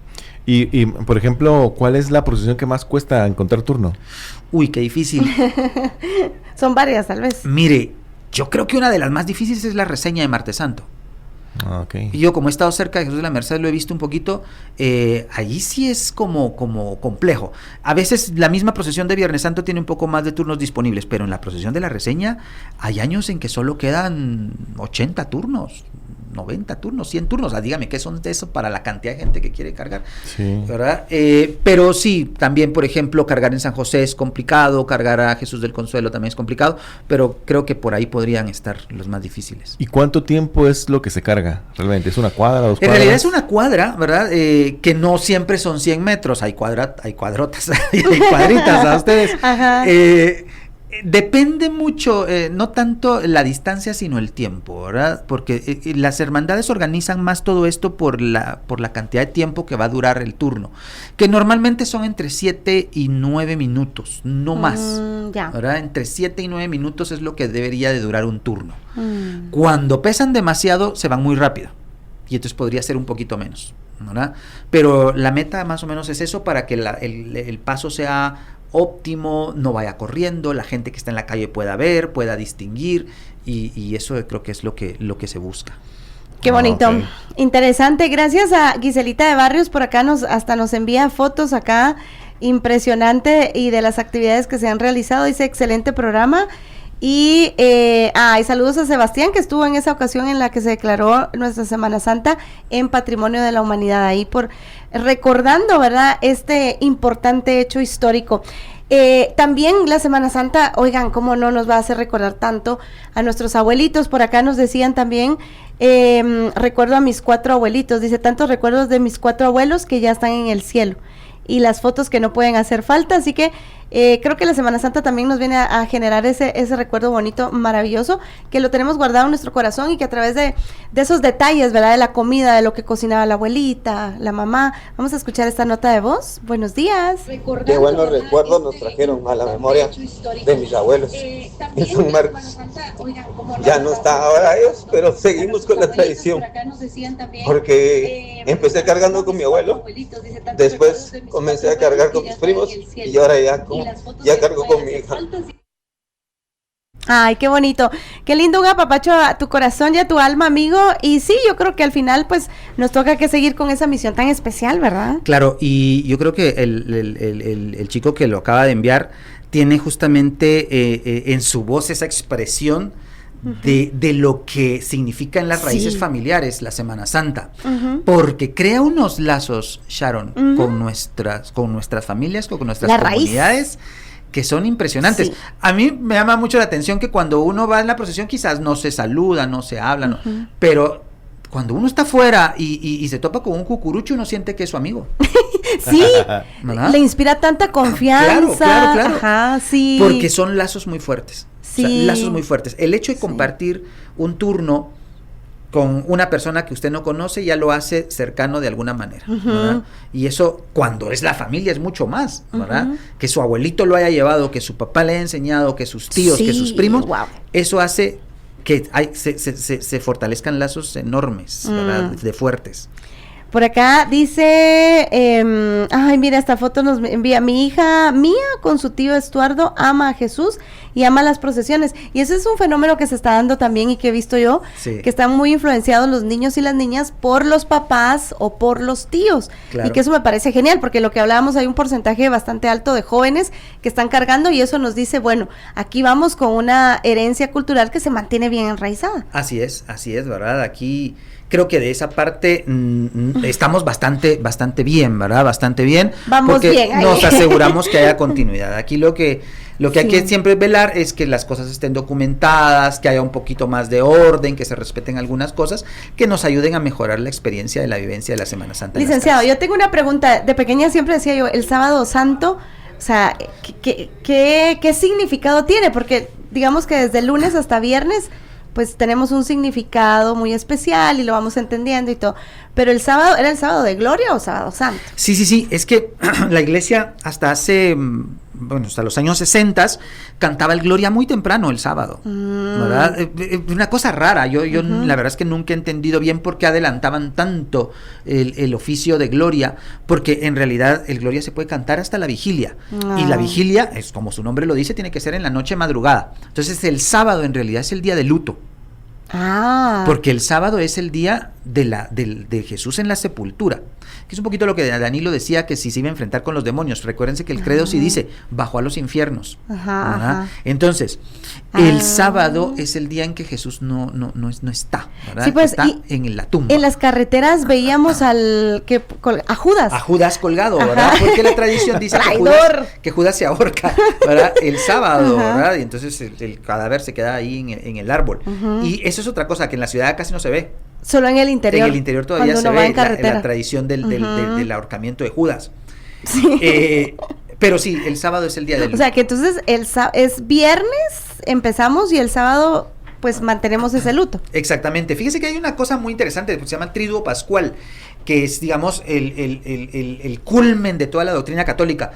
Y, por ejemplo, ¿cuál es la procesión que más cuesta encontrar turno? Uy, qué difícil. Son varias, tal vez. Mire, yo creo que una de las más difíciles es la reseña de Martes Santo. Okay. Y yo, como he estado cerca de Jesús de la Merced, lo he visto un poquito, allí sí es como complejo. A veces la misma procesión de Viernes Santo tiene un poco más de turnos disponibles, pero en la procesión de la reseña hay años en que solo quedan 80 turnos, 90 turnos, 100 turnos. Dígame, ¿qué son de eso para la cantidad de gente que quiere cargar? Sí. ¿Verdad? Pero sí, también, por ejemplo, cargar en San José es complicado, cargar a Jesús del Consuelo también es complicado, pero creo que por ahí podrían estar los más difíciles. ¿Y cuánto tiempo es lo que se carga realmente? ¿Es una cuadra, 2 cuadras? En realidad es una cuadra, ¿verdad? Que no siempre son 100 metros, hay cuadrotas, hay cuadritas a ustedes. Ajá. Depende mucho, no tanto la distancia, sino el tiempo, ¿verdad? Porque las hermandades organizan más todo esto por la cantidad de tiempo que va a durar el turno, que normalmente son entre 7 y 9 minutos, no más, ¿verdad? Entre 7 y 9 minutos es lo que debería de durar un turno. Cuando pesan demasiado, se van muy rápido, y entonces podría ser un poquito menos, ¿verdad? Pero la meta más o menos es eso, para que el paso sea óptimo, no vaya corriendo, la gente que está en la calle pueda ver, pueda distinguir, y eso creo que es lo que se busca. Qué bonito, Okay. Interesante. Gracias a Giselita de Barrios, por acá hasta nos envía fotos acá, impresionante, y de las actividades que se han realizado. Dice, excelente programa. Y saludos a Sebastián, que estuvo en esa ocasión en la que se declaró nuestra Semana Santa en Patrimonio de la Humanidad, ahí recordando, ¿verdad?, este importante hecho histórico. También la Semana Santa, oigan, cómo no nos va a hacer recordar tanto a nuestros abuelitos. Por acá nos decían también, recuerdo a mis 4 abuelitos, dice, tantos recuerdos de mis 4 abuelos que ya están en el cielo, y las fotos que no pueden hacer falta. Así que creo que la Semana Santa también nos viene a generar ese recuerdo bonito, maravilloso, que lo tenemos guardado en nuestro corazón, y que a través de esos detalles, ¿verdad?, de la comida, de lo que cocinaba la abuelita, la mamá. Vamos a escuchar esta nota de voz. Buenos días. Qué buenos recuerdos nos trajeron a la memoria de mis abuelos en San Marcos. Ya no están ahora ellos, pero seguimos con la tradición, porque empecé cargando con mi abuelo, después comencé a cargar con mis primos, y ahora ya cargo con mi hija. Ay, qué bonito, qué lindo, un apapacho a tu corazón y a tu alma, amigo. Y sí, yo creo que al final pues nos toca que seguir con esa misión tan especial, ¿verdad? Claro, y yo creo que el chico que lo acaba de enviar tiene justamente en su voz esa expresión de lo que significa en las raíces familiares la Semana Santa, porque crea unos lazos, Sharon, con nuestras familias, con nuestras comunidades, que son impresionantes. A mí me llama mucho la atención que cuando uno va en la procesión quizás no se saluda, no se habla, no, pero cuando uno está afuera y se topa con un cucurucho, uno siente que es su amigo. Sí, le inspira tanta confianza. Claro. Ajá, sí. Porque son lazos muy fuertes. Sí. O sea, lazos muy fuertes. El hecho de compartir un turno con una persona que usted no conoce ya lo hace cercano de alguna manera, ¿verdad? Y eso, cuando es la familia, es mucho más, ¿verdad? Que su abuelito lo haya llevado, que su papá le haya enseñado, que sus tíos, que sus primos, eso hace que se fortalezcan lazos enormes, ¿verdad? De fuertes. Por acá dice, ay, mira, esta foto nos envía mi hija Mía con su tío Estuardo, ama a Jesús y ama las procesiones. Y ese es un fenómeno que se está dando también y que he visto yo, que están muy influenciados los niños y las niñas por los papás o por los tíos. Claro. Y que eso me parece genial, porque lo que hablábamos, hay un porcentaje bastante alto de jóvenes que están cargando, y eso nos dice, bueno, aquí vamos con una herencia cultural que se mantiene bien enraizada. Así es, ¿verdad? Aquí creo que de esa parte estamos bastante bien, ¿verdad? Bastante bien. Vamos porque bien ahí. nos aseguramos que haya continuidad. Aquí lo que hay que Sí. siempre velar es que las cosas estén documentadas, que haya un poquito más de orden, que se respeten algunas cosas, que nos ayuden a mejorar la experiencia de la vivencia de la Semana Santa. Licenciado, yo tengo una pregunta. De pequeña siempre decía yo, el Sábado Santo, o sea, ¿qué significado tiene? Porque digamos que desde lunes hasta viernes, pues tenemos un significado muy especial y lo vamos entendiendo y todo. Pero el sábado, ¿era el sábado de gloria o sábado santo? Sí, es que la iglesia hasta hasta los años 60 cantaba el Gloria muy temprano el sábado, ¿verdad? Una cosa rara, yo la verdad es que nunca he entendido bien por qué adelantaban tanto el oficio de Gloria, porque en realidad el Gloria se puede cantar hasta la vigilia, y la vigilia, es como su nombre lo dice, tiene que ser en la noche madrugada. Entonces el sábado en realidad es el día de luto. Porque el sábado es el día de Jesús en la sepultura, que es un poquito lo que Danilo decía, que si se iba a enfrentar con los demonios. Recuérdense que el credo sí dice, bajó a los infiernos. Entonces, el sábado es el día en que Jesús no está, ¿verdad? Sí, pues, está en la tumba. En las carreteras veíamos a Judas. A Judas colgado, ¿verdad? Porque la tradición dice que Judas se ahorca, ¿verdad? El sábado, ¿verdad? Y entonces el cadáver se queda ahí en el árbol. Y eso es otra cosa que en la ciudad casi no se ve. Solo en el interior. En el interior todavía se ve la tradición del ahorcamiento de Judas. Sí. Pero sí, el sábado es el día del... O sea, que entonces es viernes, empezamos, y el sábado pues mantenemos ese luto. Exactamente. Fíjese que hay una cosa muy interesante, se llama Triduo Pascual, que es, digamos, el culmen de toda la doctrina católica.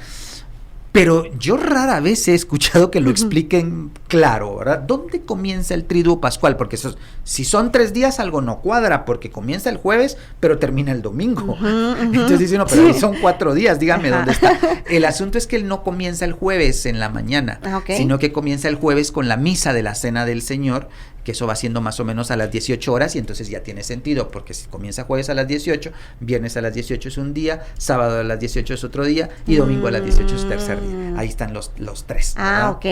Pero yo rara vez he escuchado que lo expliquen claro, ¿verdad? ¿Dónde comienza el Triduo Pascual? Porque si son 3 días, algo no cuadra, porque comienza el jueves, pero termina el domingo. Entonces dice uno, pero ahí son 4 días, dígame dónde está. El asunto es que él no comienza el jueves en la mañana, sino que comienza el jueves con la misa de la Cena del Señor, que eso va siendo más o menos a las 18 horas, y entonces ya tiene sentido, porque si comienza jueves a las 18, viernes a las 18 es un día, sábado a las 18 es otro día, y domingo a las 18 es tercer día. Ahí están los 3. ¿verdad? Ok.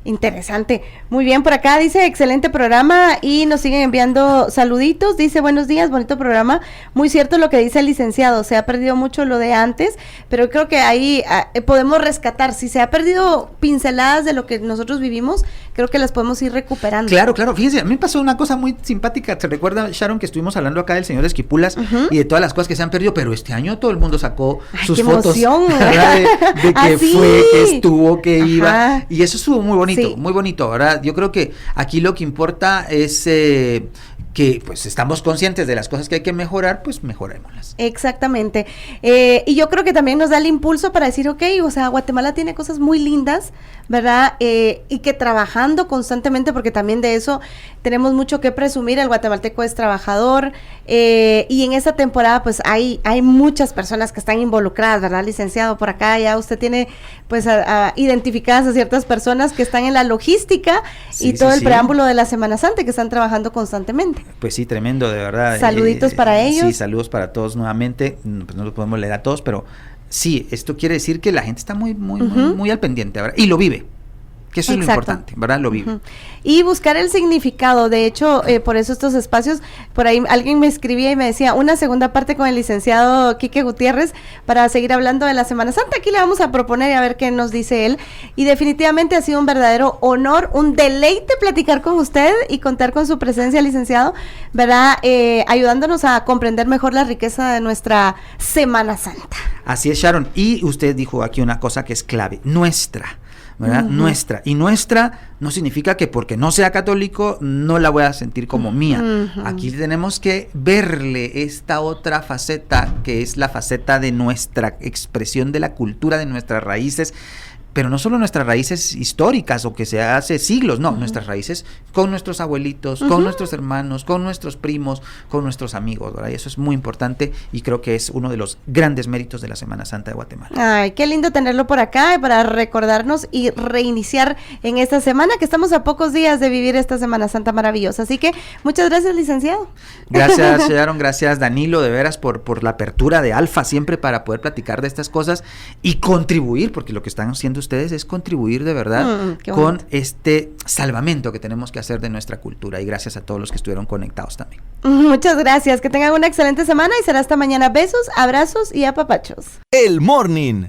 Interesante. Muy bien, por acá dice, excelente programa, y nos siguen enviando saluditos. Dice, buenos días, bonito programa. Muy cierto lo que dice el licenciado, se ha perdido mucho lo de antes, pero creo que ahí podemos rescatar. Si se ha perdido pinceladas de lo que nosotros vivimos, creo que las podemos ir recuperando. Claro. Fíjense, a mí me pasó una cosa muy simpática. ¿Se recuerda, Sharon, que estuvimos hablando acá del señor Esquipulas y de todas las cosas que se han perdido? Pero este año todo el mundo sacó sus fotos, ¿verdad? De que fue, que estuvo, que iba, y eso estuvo muy bonito. Sí. Muy bonito, ¿verdad? Yo creo que aquí lo que importa es que pues estamos conscientes de las cosas que hay que mejorar, pues mejorémoslas. Exactamente. Y yo creo que también nos da el impulso para decir, ok, o sea, Guatemala tiene cosas muy lindas, ¿verdad? Y que trabajando constantemente, porque también de eso tenemos mucho que presumir, el guatemalteco es trabajador, y en esta temporada pues hay muchas personas que están involucradas, ¿verdad, licenciado? Por acá ya usted tiene pues identificadas a ciertas personas que están en la logística y todo el preámbulo de la Semana Santa, que están trabajando constantemente. Pues sí, tremendo, de verdad. Saluditos para ellos. Sí, saludos para todos nuevamente, pues no los podemos leer a todos, pero sí, esto quiere decir que la gente está muy al pendiente, ¿verdad? Y lo vive. Que eso es lo importante, ¿verdad? Lo vive. Y buscar el significado, de hecho, por eso estos espacios, por ahí alguien me escribía y me decía, una segunda parte con el licenciado Quique Gutiérrez para seguir hablando de la Semana Santa. Aquí le vamos a proponer y a ver qué nos dice él. Y definitivamente ha sido un verdadero honor, un deleite platicar con usted y contar con su presencia, licenciado, ¿verdad? Ayudándonos a comprender mejor la riqueza de nuestra Semana Santa. Así es, Sharon. Y usted dijo aquí una cosa que es clave, nuestra, ¿verdad? Nuestra. Y nuestra no significa que porque no sea católico no la voy a sentir como mía. Aquí tenemos que verle esta otra faceta, que es la faceta de nuestra expresión de la cultura, de nuestras raíces, pero no solo nuestras raíces históricas o que se hace siglos, no, nuestras raíces con nuestros abuelitos, con nuestros hermanos, con nuestros primos, con nuestros amigos, ¿verdad? Y eso es muy importante y creo que es uno de los grandes méritos de la Semana Santa de Guatemala. Ay, qué lindo tenerlo por acá para recordarnos y reiniciar en esta semana, que estamos a pocos días de vivir esta Semana Santa maravillosa. Así que muchas gracias, licenciado. Gracias, Sharon, gracias, Danilo, de veras por la apertura de Alfa siempre para poder platicar de estas cosas y contribuir, porque lo que están haciendo ustedes es contribuir de verdad con este salvamento que tenemos que hacer de nuestra cultura. Y gracias a todos los que estuvieron conectados también. Muchas gracias, que tengan una excelente semana y será hasta mañana. Besos, abrazos y apapachos. El Morning.